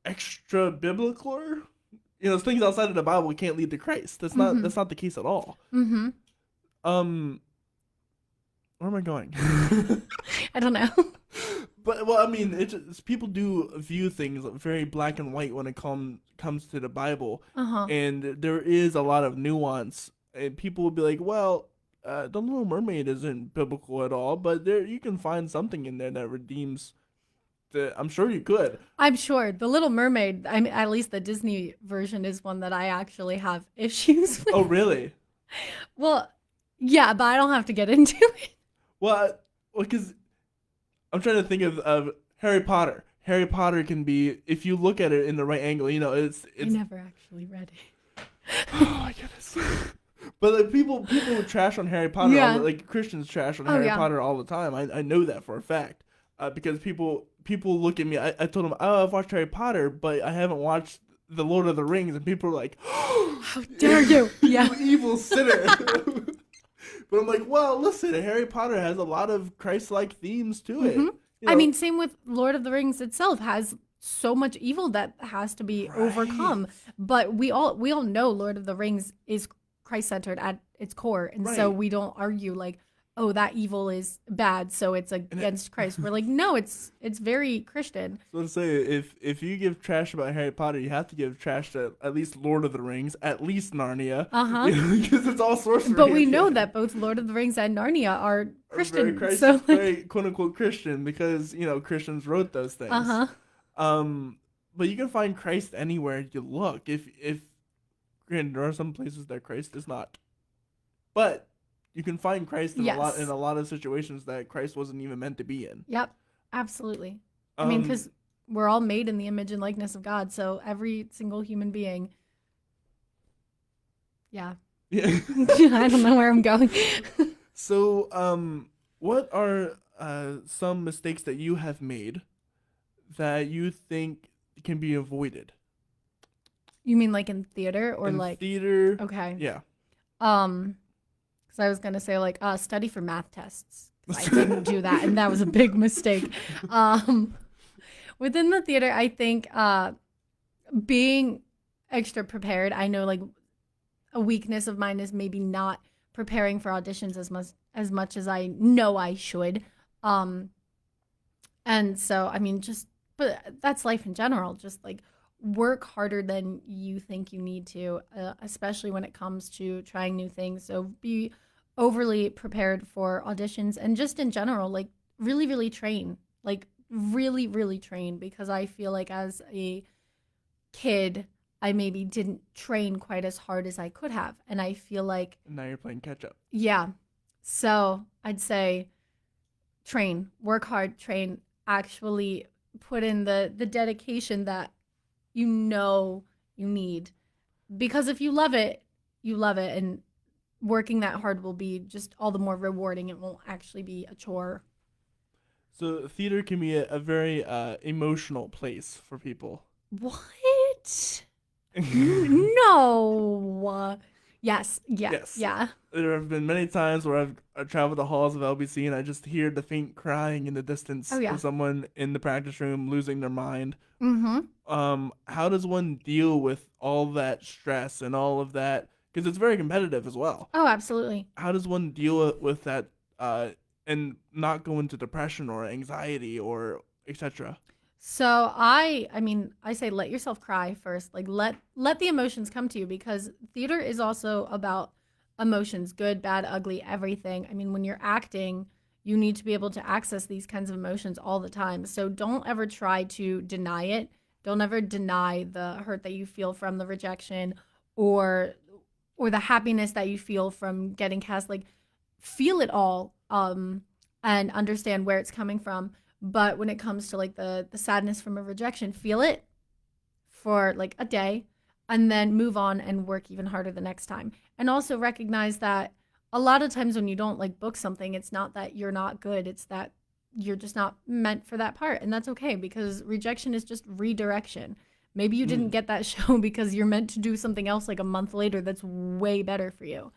extra biblical. Things outside of the Bible can't lead to Christ. That's not the case at all. Where am I going? I don't know. But well, I mean, people do view things very black and white when it comes to the Bible, and there is a lot of nuance. And people will be like, well, the Little Mermaid isn't biblical at all, but you can find something in there that redeems. I'm sure you could. I'm sure. The Little Mermaid, I mean, at least the Disney version is one that I actually have issues with. Oh, really? Well, yeah, but I don't have to get into it. Well, because I'm trying to think of Harry Potter. Harry Potter can be, if you look at it in the right angle, it's I never actually read it. Oh, my goodness. But like, people trash on Harry Potter. Yeah. Like Christians trash on Harry Potter all the time. I know that for a fact. Because people look at me. I told them, oh, I've watched Harry Potter, but I haven't watched The Lord of the Rings, and people are like, oh, how dare you? Yeah, you evil sinner. But I'm like, well, listen, Harry Potter has a lot of Christ-like themes to it. I mean, same with Lord of the Rings itself has so much evil that has to be Right. overcome. But we all know Lord of the Rings is Christ-centered at its core. And so Right. we don't argue like, oh, that evil is bad, so it's against Christ. We're like, no, it's very Christian. So let's say if you give trash about Harry Potter, you have to give trash to at least Lord of the Rings, at least Narnia, Uh-huh. because it's all sorcery. But we know that both Lord of the Rings and Narnia are Christian. So like, very quote unquote Christian because Christians wrote those things. uh-huh. But you can find Christ anywhere you look. If granted, there are some places that Christ is not, but you can find Christ in Yes. a lot of situations that Christ wasn't even meant to be in. Yep. Absolutely. I mean, because we're all made in the image and likeness of God, so every single human being. Yeah. Yeah. I don't know where I'm going. So, what are some mistakes that you have made that you think can be avoided? You mean like in theater or in like theater? okay. Yeah. Because I was gonna say like study for math tests. I didn't do that, and that was a big mistake. Within the theater, I think being extra prepared. I know like a weakness of mine is maybe not preparing for auditions as much as I know I should. And so I mean but that's life in general. Just like work harder than you think you need to, especially when it comes to trying new things. So be overly prepared for auditions and just in general, like really, really train, like really, really train, because I feel like as a kid, I maybe didn't train quite as hard as I could have. And I feel like, And now you're playing catch up. yeah. So I'd say train, work hard, train, actually put in the dedication that you know you need. Because if you love it, you love it. And working that hard will be just all the more rewarding. It won't actually be a chore. So theater can be a very emotional place for people. What? No. Yes. Yeah. Yes. Yeah. There have been many times where I've traveled the halls of LBC and I just hear the faint crying in the distance Oh, yeah. of someone in the practice room losing their mind. Mm-hmm. How does one deal with all that stress and all of that? Because it's very competitive as well. Oh, absolutely. How does one deal with that and not go into depression or anxiety or etc.? So I mean, I say let yourself cry first. Like let the emotions come to you, because theater is also about emotions, good, bad, ugly, everything. I mean, when you're acting, you need to be able to access these kinds of emotions all the time. So don't ever try to deny it. Don't ever deny the hurt that you feel from the rejection or the happiness that you feel from getting cast. Like feel it all and understand where it's coming from. But when it comes to like the sadness from a rejection, feel it for like a day and then move on and work even harder the next time. And also recognize that a lot of times when you don't like book something, it's not that you're not good, it's that you're just not meant for that part. And that's okay, because rejection is just redirection. Maybe you didn't get that show because you're meant to do something else like a month later that's way better for you.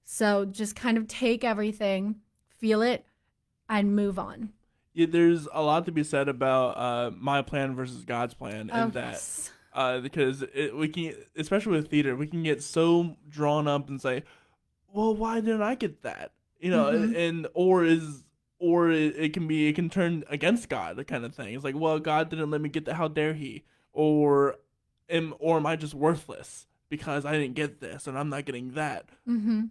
So just kind of take everything, feel it, and move on. Yeah, there's a lot to be said about my plan versus God's plan, and yes. Because we can, especially with theater, we can get so drawn up and say, "Well, why didn't I get that?" And it can turn against God, the kind of thing. It's like, well, God didn't let me get that. How dare He? Or am I just worthless because I didn't get this and I'm not getting that? Mm-hmm.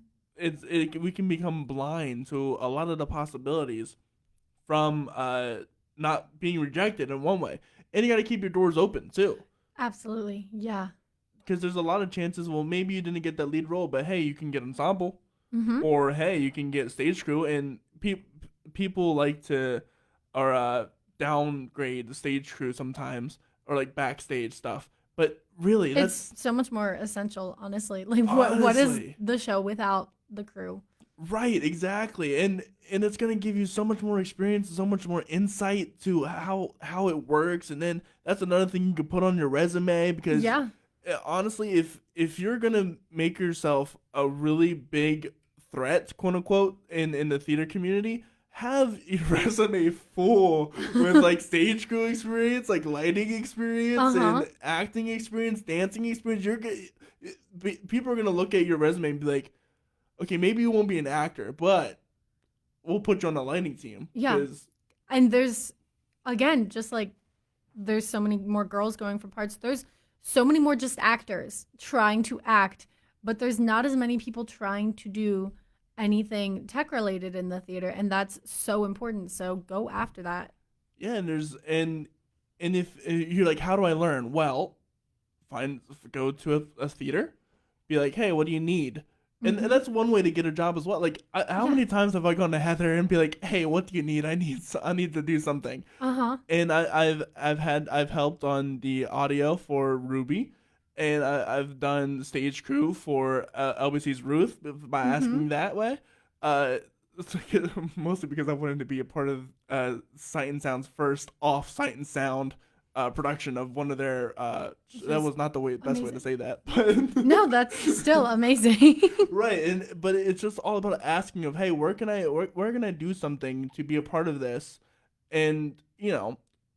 We can become blind to a lot of the possibilities from not being rejected in one way. And you got to keep your doors open too. Absolutely. Yeah. Because there's a lot of chances, well, maybe you didn't get that lead role, but hey, you can get ensemble. Mm-hmm. Or hey, you can get stage crew. And people like to downgrade the stage crew sometimes, or like backstage stuff. But really, it's so much more essential, honestly. Like what is the show without the crew? Right, exactly. And it's going to give you so much more experience and so much more insight to how it works. And then that's another thing you can put on your resume, because honestly, if you're going to make yourself a really big threat, quote unquote, in the theater community, have your resume full with like stage crew experience, like lighting experience, and acting experience, dancing experience. People are gonna look at your resume and be like, okay, maybe you won't be an actor, but we'll put you on the lighting team. Yeah. And there's, again, just like there's so many more girls going for parts. There's so many more just actors trying to act, but there's not as many people trying to do anything tech related in the theater, and that's so important. So go after that. Yeah, and if you're like, how do I learn? Well, go to a theater, be like, hey, what do you need? And that's one way to get a job as well. Like, how many times have I gone to Heather and be like, "Hey, what do you need? I need to do something." And I've helped on the audio for Ruby, and I've done stage crew for LBC's Ruth by asking that way. Mostly because I wanted to be a part of Sight and Sound's first off Sight and Sound production of one of their that was not the best way to say that, but no, that's still amazing. Right. But it's just all about asking of, hey, where can I do something to be a part of this? And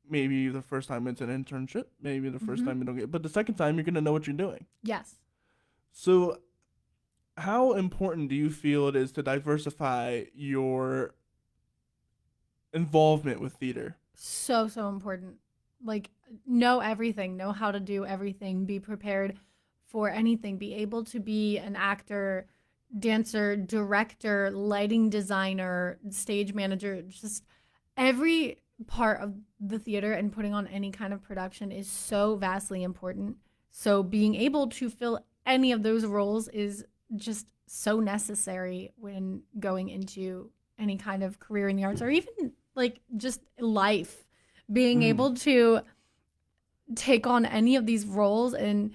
maybe the first time it's an internship, maybe the first time you don't get, but the second time you're gonna know what you're doing. Yes. So how important do you feel it is to diversify your involvement with theater? So important. Like, know everything, know how to do everything, be prepared for anything, be able to be an actor, dancer, director, lighting designer, stage manager. Just every part of the theater and putting on any kind of production is so vastly important. So being able to fill any of those roles is just so necessary when going into any kind of career in the arts, or even like just life. Being able to take on any of these roles and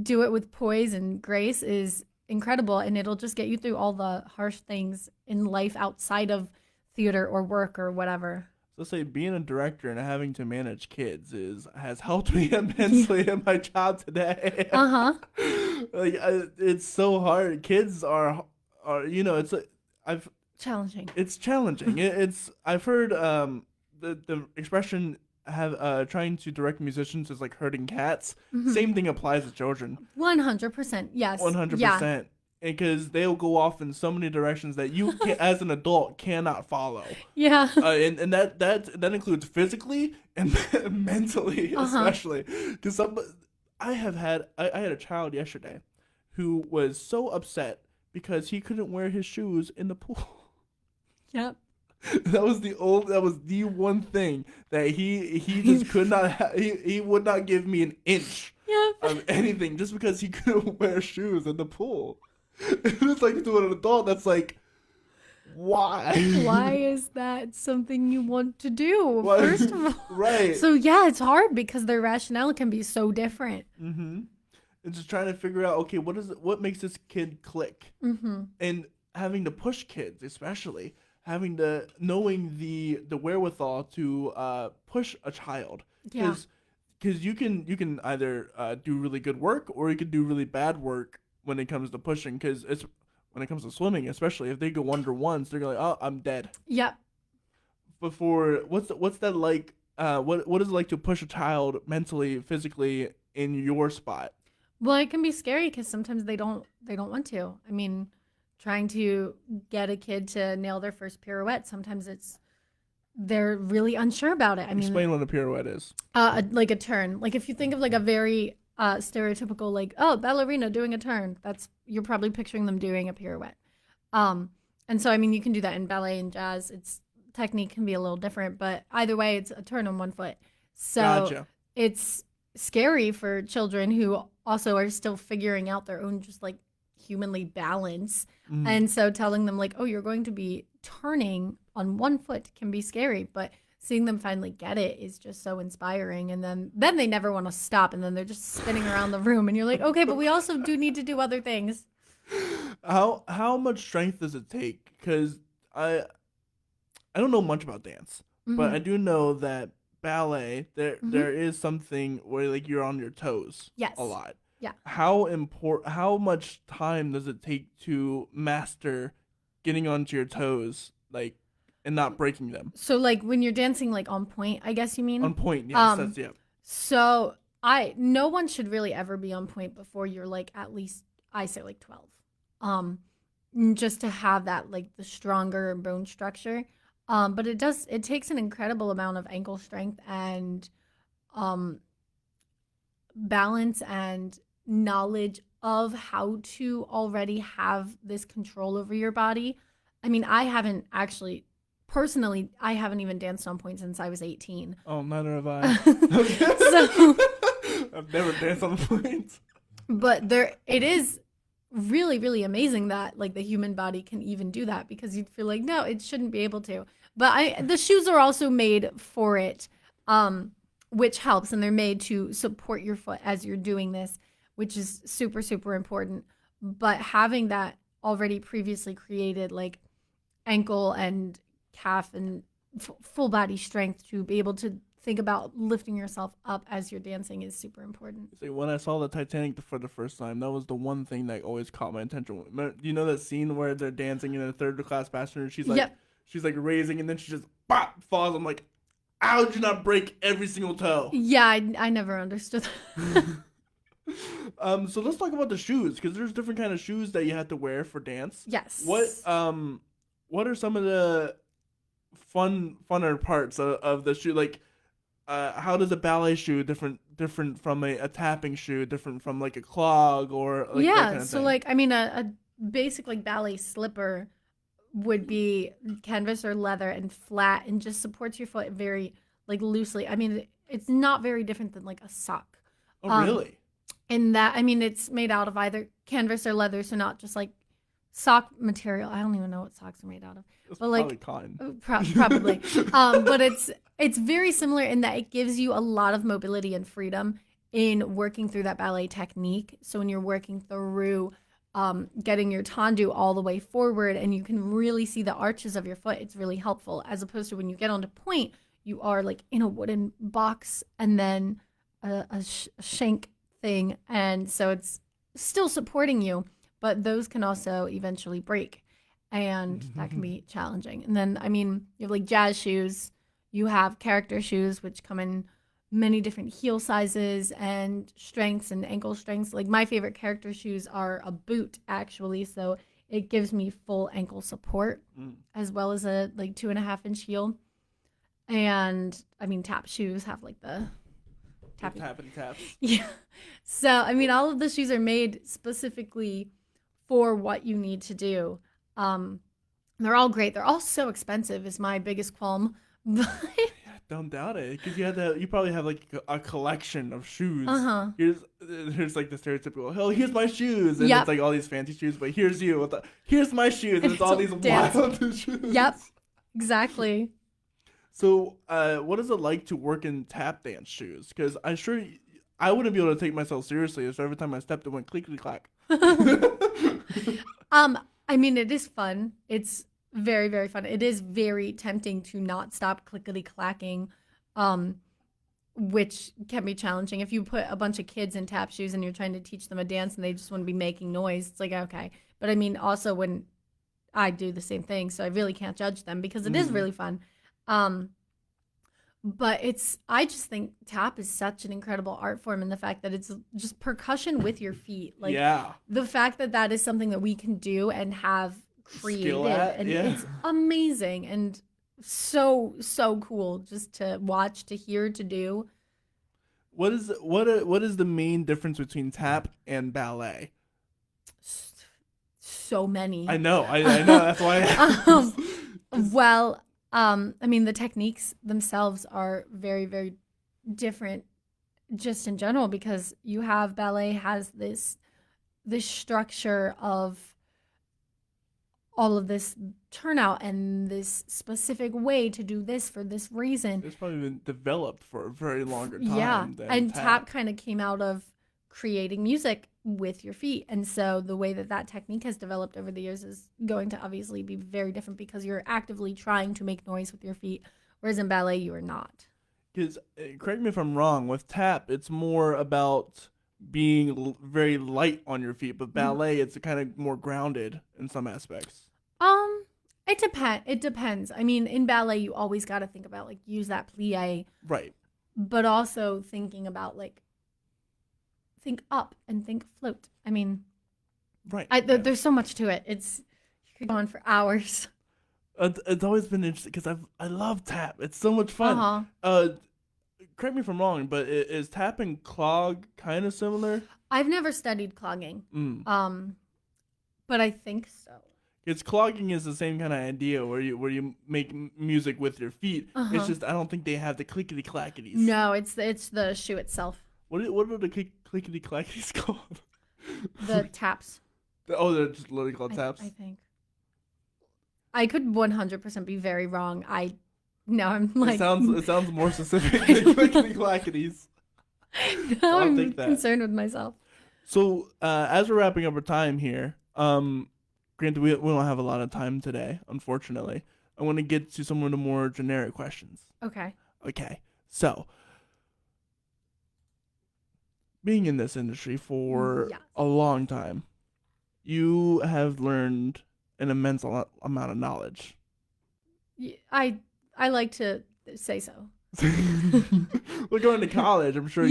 do it with poise and grace is incredible, and it'll just get you through all the harsh things in life outside of theater or work or whatever. So say being a director and having to manage kids has helped me immensely in my job today. Like it's so hard. Kids are it's challenging. It's challenging. I've heard the expression trying to direct musicians is like herding cats. Same thing applies to children. 100%. Yes. 100%. Because they'll go off in so many directions that you as an adult cannot follow. Yeah. And that includes physically and mentally, especially. Because I had a child yesterday who was so upset because he couldn't wear his shoes in the pool. Yep. That was the one thing that he just could not he would not give me an inch of anything just because he couldn't wear shoes in the pool. It's like to an adult that's like, why is that something you want to do? First of all, right. So yeah, it's hard because their rationale can be so different. And just trying to figure out, okay, what makes this kid click, and having to push kids, especially knowing the wherewithal to push a child, because you can either do really good work or you can do really bad work when it comes to pushing, because it's when it comes to swimming, especially if they go under once, they're like, oh, I'm dead. Yep. Before what's that like? What is it like to push a child mentally, physically in your spot? Well, it can be scary because sometimes they don't want to. I mean, trying to get a kid to nail their first pirouette, sometimes they're really unsure about it. I mean, explain what a pirouette is. Like a turn. Like if you think of like a very stereotypical, like, oh, ballerina doing a turn, you're probably picturing them doing a pirouette. And so I mean, you can do that in ballet and jazz. Its technique can be a little different, but either way, it's a turn on one foot. So gotcha. It's scary for children who also are still figuring out their own just like humanly balance. And so telling them like, oh, you're going to be turning on one foot can be scary, but seeing them finally get it is just so inspiring. And then they never want to stop, and then they're just spinning around the room, and you're like, okay, but we also do need to do other things. How much strength does it take? Because I don't know much about dance, but I do know that ballet there is something where like you're on your toes a lot. Yeah. How much time does it take to master getting onto your toes, like and not breaking them. So like when you're dancing like on point, I guess you mean? On point, yes, that's So no one should really ever be on point before you're like at least I say like 12. Just to have that like the stronger bone structure. But it takes an incredible amount of ankle strength and balance and knowledge of how to already have this control over your body. I mean, I haven't actually personally, I haven't even danced on point since I was 18. Oh, neither have I. So I've never danced on point. But it is really, really amazing that like the human body can even do that, because you'd feel like, no, it shouldn't be able to. But the shoes are also made for it, which helps, and they're made to support your foot as you're doing this, which is super, super important. But having that already previously created like ankle and calf and full body strength to be able to think about lifting yourself up as you're dancing is super important. See, when I saw the Titanic for the first time, that was the one thing that always caught my attention. You know that scene where they're dancing in a third class passenger? She's like, she's like raising, and then she just falls. I'm like, how did you not break every single toe? Yeah, I never understood that. So let's talk about the shoes, because there's different kind of shoes that you have to wear for dance. Yes. What are some of the funner parts of the shoe? Like, how does a ballet shoe different from a tapping shoe, different from like a clog or like that kind of so thing? like I mean a basic like ballet slipper would be canvas or leather and flat and just supports your foot very like loosely. I mean, it's not very different than like a sock. Oh, really? And that, I mean, it's made out of either canvas or leather, so not just like sock material. I don't even know what socks are made out of. It's but probably like cotton. Probably. But it's very similar in that it gives you a lot of mobility and freedom in working through that ballet technique. So when you're working through getting your tendu all the way forward and you can really see the arches of your foot, it's really helpful, as opposed to when you get onto point, you are like in a wooden box and then a shank thing. And so it's still supporting you, but those can also eventually break. And that can be challenging. And then, I mean, you have like jazz shoes, you have character shoes, which come in many different heel sizes and strengths and ankle strengths. Like my favorite character shoes are a boot, actually. So it gives me full ankle support as well as a like 2.5-inch heel. And I mean, tap shoes have like the tapping taps. Yeah. So, I mean, all of the shoes are made specifically for what you need to do. They're all great. They're all so expensive is my biggest qualm. But don't doubt it, because you probably have like a collection of shoes. Here's like the stereotypical, oh, here's my shoes, and it's like all these fancy shoes, but here's you with here's my shoes, and it's all these wild shoes. Yep, exactly. So, what is it like to work in tap dance shoes? Because I wouldn't be able to take myself seriously if every time I stepped it went clickety clack. I mean, it is fun. It's very, very fun. It is very tempting to not stop clickety clacking, which can be challenging. If you put a bunch of kids in tap shoes and you're trying to teach them a dance and they just want to be making noise, it's like, okay. But I mean, also when I do the same thing, so I really can't judge them because it is really fun. But I just think tap is such an incredible art form, and the fact that it's just percussion with your feet. Like the fact that is something that we can do and have created, and it's amazing and so cool just to watch, to hear, to do. What is the main difference between tap and ballet? So many. I know. That's why. I mean, the techniques themselves are very, very different just in general, because you have ballet has this structure of all of this turnout and this specific way to do this for this reason. It's probably been developed for a very longer time. Yeah, than and tap kind of came out of creating music with your feet, and so the way that technique has developed over the years is going to obviously be very different, because you're actively trying to make noise with your feet, whereas in ballet you are not. Because correct me if I'm wrong, with tap it's more about being very light on your feet, but ballet it's kind of more grounded in some aspects. It depends. I mean, in ballet, you always got to think about like use that plie, Right. but also thinking about like think up and think float. I mean, Right. there's so much to it. You could go on for hours. It's always been interesting because I love tap. It's so much Uh fun. huh. Correct me if I'm wrong, but is tap and clog kind of similar? I've never studied clogging. But I think so. It's clogging is the same kind of idea where you make music with your feet. Uh-huh. It's just I don't think they have the clickety clackities. No, it's the shoe itself. What are the clickety clackities called? The taps. Oh, they're just literally called taps. I think. I could 100% be very wrong. I'm like. It sounds more specific than clickety clackities. No, I'm concerned with myself. So as we're wrapping up our time here, granted we don't have a lot of time today, unfortunately. I want to get to some of the more generic questions. Okay. So, being in this industry for a long time, you have learned an immense amount of knowledge. I like to say so. Well, going to college, I'm sure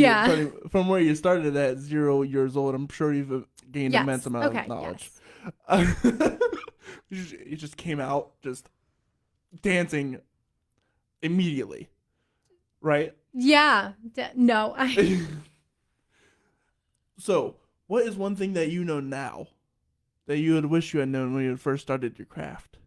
from where you started at 0 years old, I'm sure you've gained an immense amount of knowledge. Yes. You just came out just dancing immediately, right? Yeah. No. So, what is one thing that you know now that you would wish you had known when you first started your craft?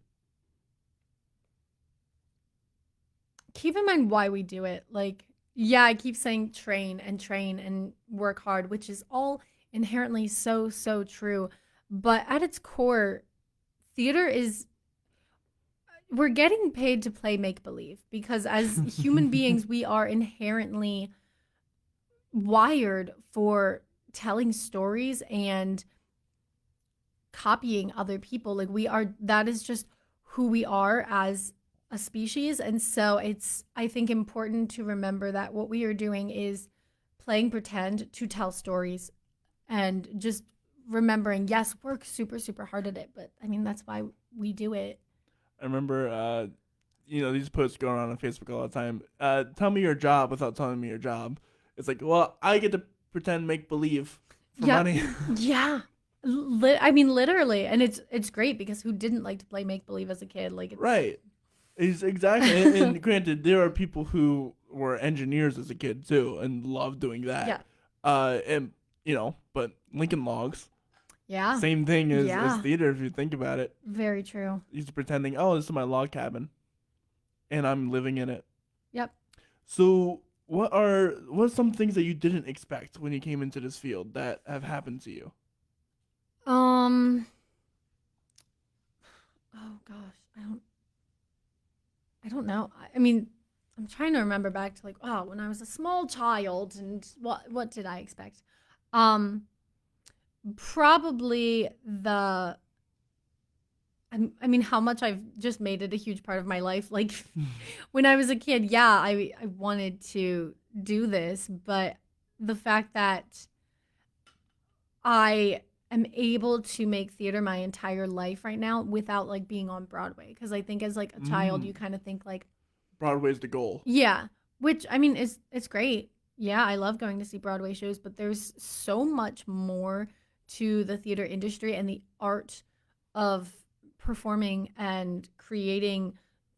Keep in mind why we do it. Like, yeah, I keep saying train and work hard, which is all inherently so true. But at its core, theater is, we're getting paid to play make-believe because as human beings, we are inherently wired for telling stories and copying other people. Like that is just who we are as a species. And so it's, I think, important to remember that what we are doing is playing pretend to tell stories and just remembering, yes, work super hard at it. But I mean, that's why we do it. I remember, these posts going on Facebook all the time. Tell me your job without telling me your job. It's like, well, I get to pretend make believe for money. Yeah. I mean, literally. And it's great because who didn't like to play make believe as a kid? Like, right. Exactly. and granted, there are people who were engineers as a kid too and loved doing that. Yeah. But Lincoln Logs. Yeah. Same thing as theater if you think about it. Very true. He's pretending, oh, this is my log cabin, and I'm living in it. Yep. So what's some things that you didn't expect when you came into this field that have happened to you? Oh gosh, I don't know. I mean, I'm trying to remember back to like, wow, when I was a small child and what did I expect? Probably I mean, how much I've just made it a huge part of my life. Like when I was a kid, I wanted to do this, but the fact that I am able to make theater my entire life right now without like being on Broadway. Because I think as like a child, you kind of think like Broadway's the goal. Yeah, which I mean it's great. Yeah, I love going to see Broadway shows, but there's so much more to the theater industry and the art of performing and creating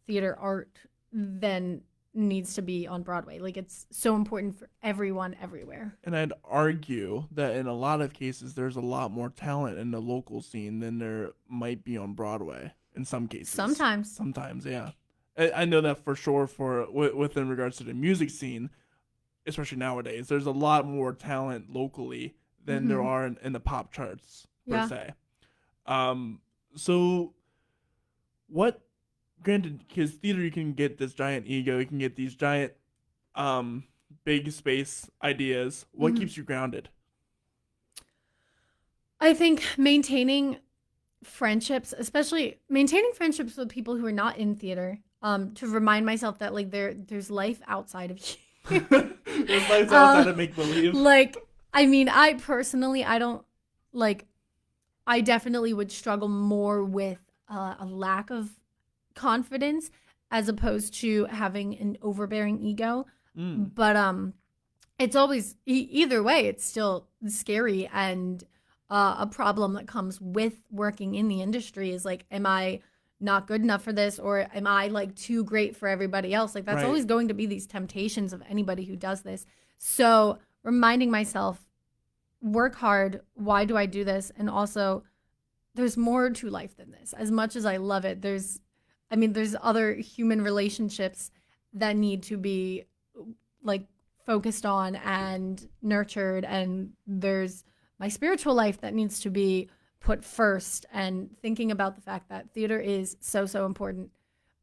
theater art than needs to be on Broadway. Like it's so important for everyone everywhere. And I'd argue that in a lot of cases there's a lot more talent in the local scene than there might be on Broadway in some cases. Sometimes, yeah. I know that for sure within regards to the music scene, especially nowadays. There's a lot more talent locally than there are in the pop charts per se. So what, granted, because theater you can get this giant ego, you can get these giant big space ideas. What keeps you grounded? I think maintaining friendships, especially maintaining friendships with people who are not in theater, to remind myself that like there's life outside of you. There's life outside of make believe. Like, I mean, I personally, I don't like. I definitely would struggle more with a lack of confidence as opposed to having an overbearing ego. But it's always either way, it's still scary, and a problem that comes with working in the industry is like, am I not good enough for this, or am I like too great for everybody else? Like that's always going to be these temptations of anybody who does this. So reminding myself, work hard. Why do I do this? And also, there's more to life than this. As much as I love it, there's other human relationships that need to be like focused on and nurtured, and there's my spiritual life that needs to be put first, and thinking about the fact that theater is so, so important,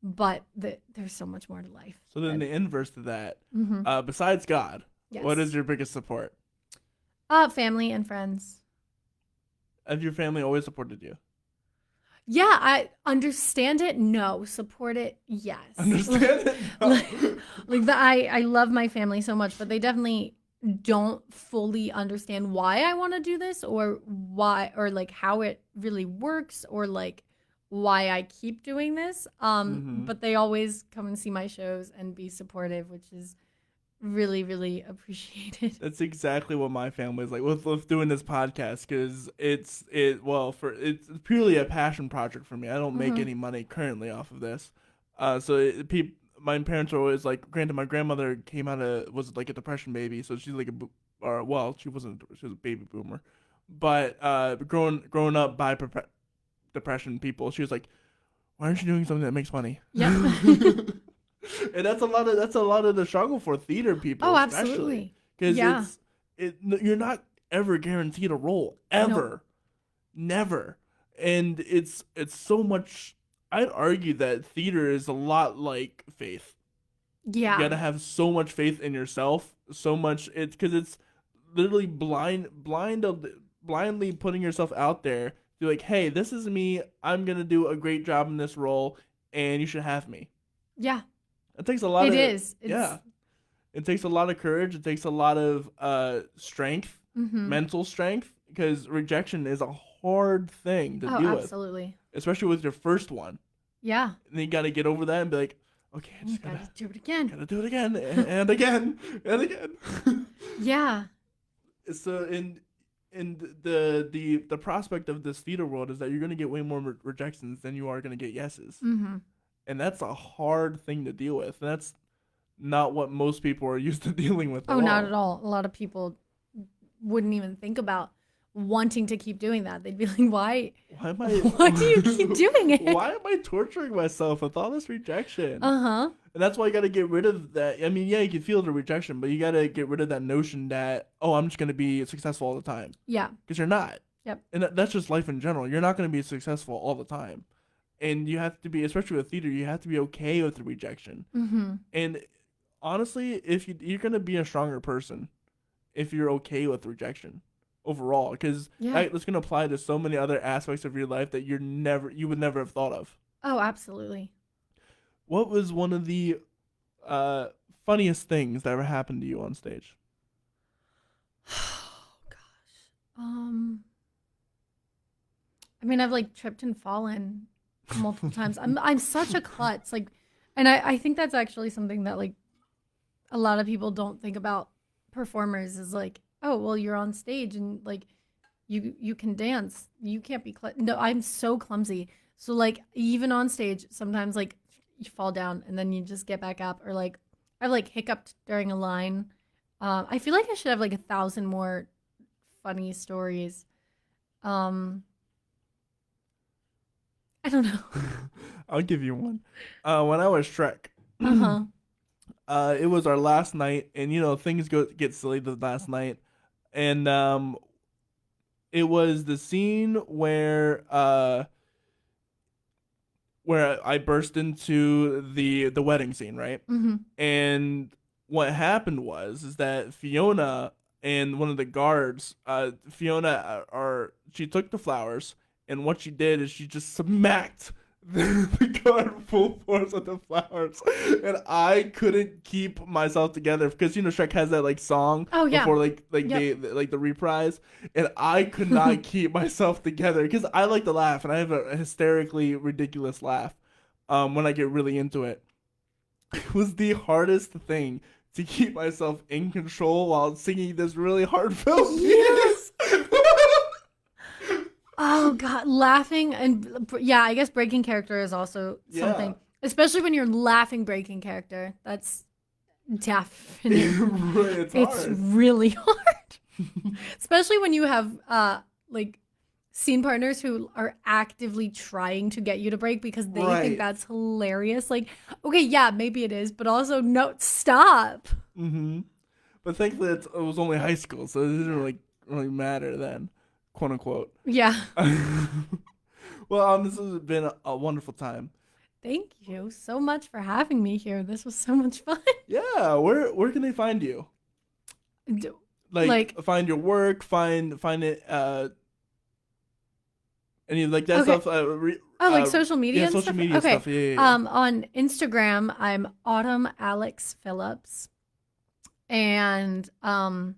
but there's so much more to life. So then the inverse to that, besides God, what is your biggest support? Family and friends. Have your family always supported you? Yeah, I understand it. No, support it. Yes. Understand it? No. I love my family so much, but they definitely don't fully understand why I want to do this, or why, or like how it really works, or like why I keep doing this. But they always come and see my shows and be supportive, which is really, really appreciated. That's exactly what my family is like with doing this podcast, because it's purely a passion project for me. I don't make any money currently off of this. My parents are always like, granted, my grandmother was like a depression baby, so she's like she was a baby boomer, but growing up by depression people, she was like, why aren't you doing something that makes money? Yep. And that's a lot of the struggle for theater people. Oh, absolutely. Because you're not ever guaranteed a role, ever, never, and it's so much. I'd argue that theater is a lot like faith. Yeah, you gotta have so much faith in yourself, so much. It's because it's literally blindly putting yourself out there. You're like, hey, this is me. I'm gonna do a great job in this role, and you should have me. Yeah. It takes a lot of... It takes a lot of courage. It takes a lot of strength, mental strength, because rejection is a hard thing to deal with. Absolutely. Especially with your first one. Yeah. And then you got to get over that and be like, okay, I just gotta do it again. Gotta do it again, and again, and again. Yeah. So, and the prospect of this theater world is that you're going to get way more rejections than you are going to get yeses. Mm-hmm. And that's a hard thing to deal with. And that's not what most people are used to dealing with. Oh, not at all. A lot of people wouldn't even think about wanting to keep doing that. They'd be like, why do you keep doing it? Why am I torturing myself with all this rejection? And that's why you got to get rid of that. I mean, yeah, you can feel the rejection, but you got to get rid of that notion that, oh, I'm just going to be successful all the time. Yeah. Because you're not. Yep. And that's just life in general. You're not going to be successful all the time. And you have to be, especially with theater, you have to be okay with the rejection. Mm-hmm. And honestly, if you're going to be a stronger person if you're okay with rejection overall, because that's going to apply to so many other aspects of your life that you would never have thought of. Oh, absolutely. What was one of the funniest things that ever happened to you on stage? Oh gosh. I mean, I've like tripped and fallen multiple times. I'm such a klutz, like, and I think that's actually something that like a lot of people don't think about performers is like, oh, well, you're on stage and like you can dance, you can't be no, I'm so clumsy. So like even on stage sometimes like you fall down and then you just get back up, or like I've like hiccuped during a line. I feel like I should have like 1,000 more funny stories. I don't know. I'll give you one. When I was Shrek, it was our last night, and things get silly the last night, and it was the scene where I burst into the wedding scene, right? Mm-hmm. And what happened is that Fiona and one of the guards, she took the flowers. And what she did is she just smacked the guard full force with the flowers, and I couldn't keep myself together because Shrek has that like song before the reprise, and I could not keep myself together because I like to laugh and I have a hysterically ridiculous laugh. when I get really into it. It was the hardest thing to keep myself in control while singing this really heartfelt piece. Oh God, laughing and yeah, I guess breaking character is also something, especially when you're laughing breaking character. That's definitely it's really hard, especially when you have like scene partners who are actively trying to get you to break because they think that's hilarious. Like, okay, yeah, maybe it is, but also no, stop. Mm-hmm. But thankfully, it was only high school, so it didn't really matter then, quote unquote. Yeah. Well, this has been a wonderful time. Thank you so much for having me here. This was so much fun. Yeah, where can they find you? Like find your work, find it. Any like that stuff. Like social media. Yeah, social media stuff. Yeah. On Instagram, I'm Autumn Alex Phillips, and I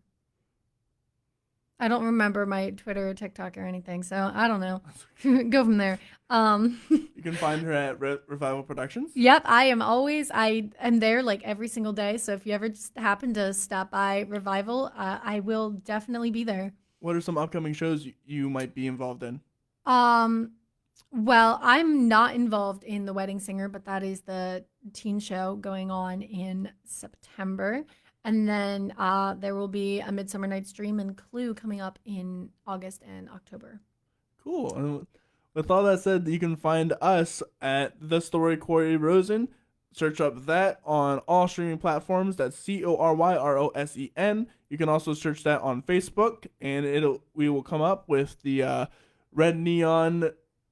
don't remember my Twitter or TikTok or anything, so I don't know. Go from there. You can find her at Revival Productions. Yep, I am there like every single day. So if you ever just happen to stop by Revival, I will definitely be there. What are some upcoming shows you might be involved in? Well, I'm not involved in The Wedding Singer, but that is the teen show going on in September. And then there will be A Midsummer Night's Dream and Clue coming up in August and October. Cool. And with all that said, you can find us at The Story Corey Rosen. Search up that on all streaming platforms. That's CORYROSEN. You can also search that on Facebook, and we will come up with the red neon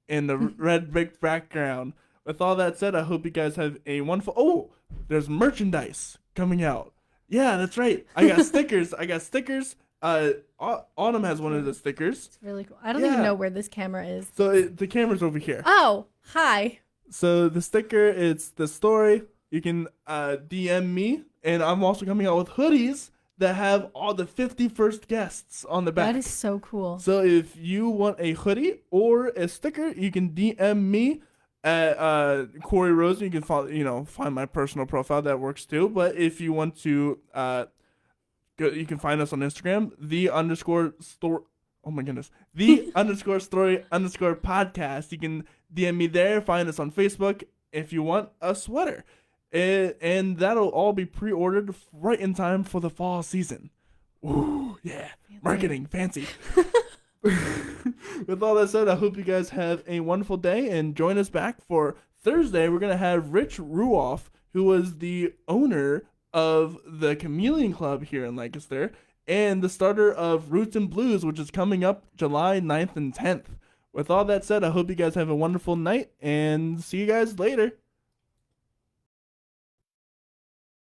and the red brick background. With all that said, I hope you guys have a wonderful... Oh, there's merchandise coming out. Yeah, that's right. I got stickers. Autumn has one of the stickers. It's really cool. I don't even know where this camera is. So the camera's over here. Oh, hi. So the sticker, it's the story. You can DM me, and I'm also coming out with hoodies that have all the 51st guests on the back. That is so cool. So if you want a hoodie or a sticker, you can DM me at Corey Rosen. You can follow, find my personal profile. That works too. But if you want to, you can find us on Instagram, _story. Oh my goodness, _story_podcast. You can DM me there. Find us on Facebook if you want a sweater, and that'll all be pre-ordered right in time for the fall season. Ooh, yeah, marketing fancy. With all that said, I hope you guys have a wonderful day and join us back for Thursday. We're going to have Rich Ruoff, who was the owner of the Chameleon Club here in Lancaster and the starter of Roots and Blues, which is coming up July 9th and 10th. With all that said, I hope you guys have a wonderful night and see you guys later.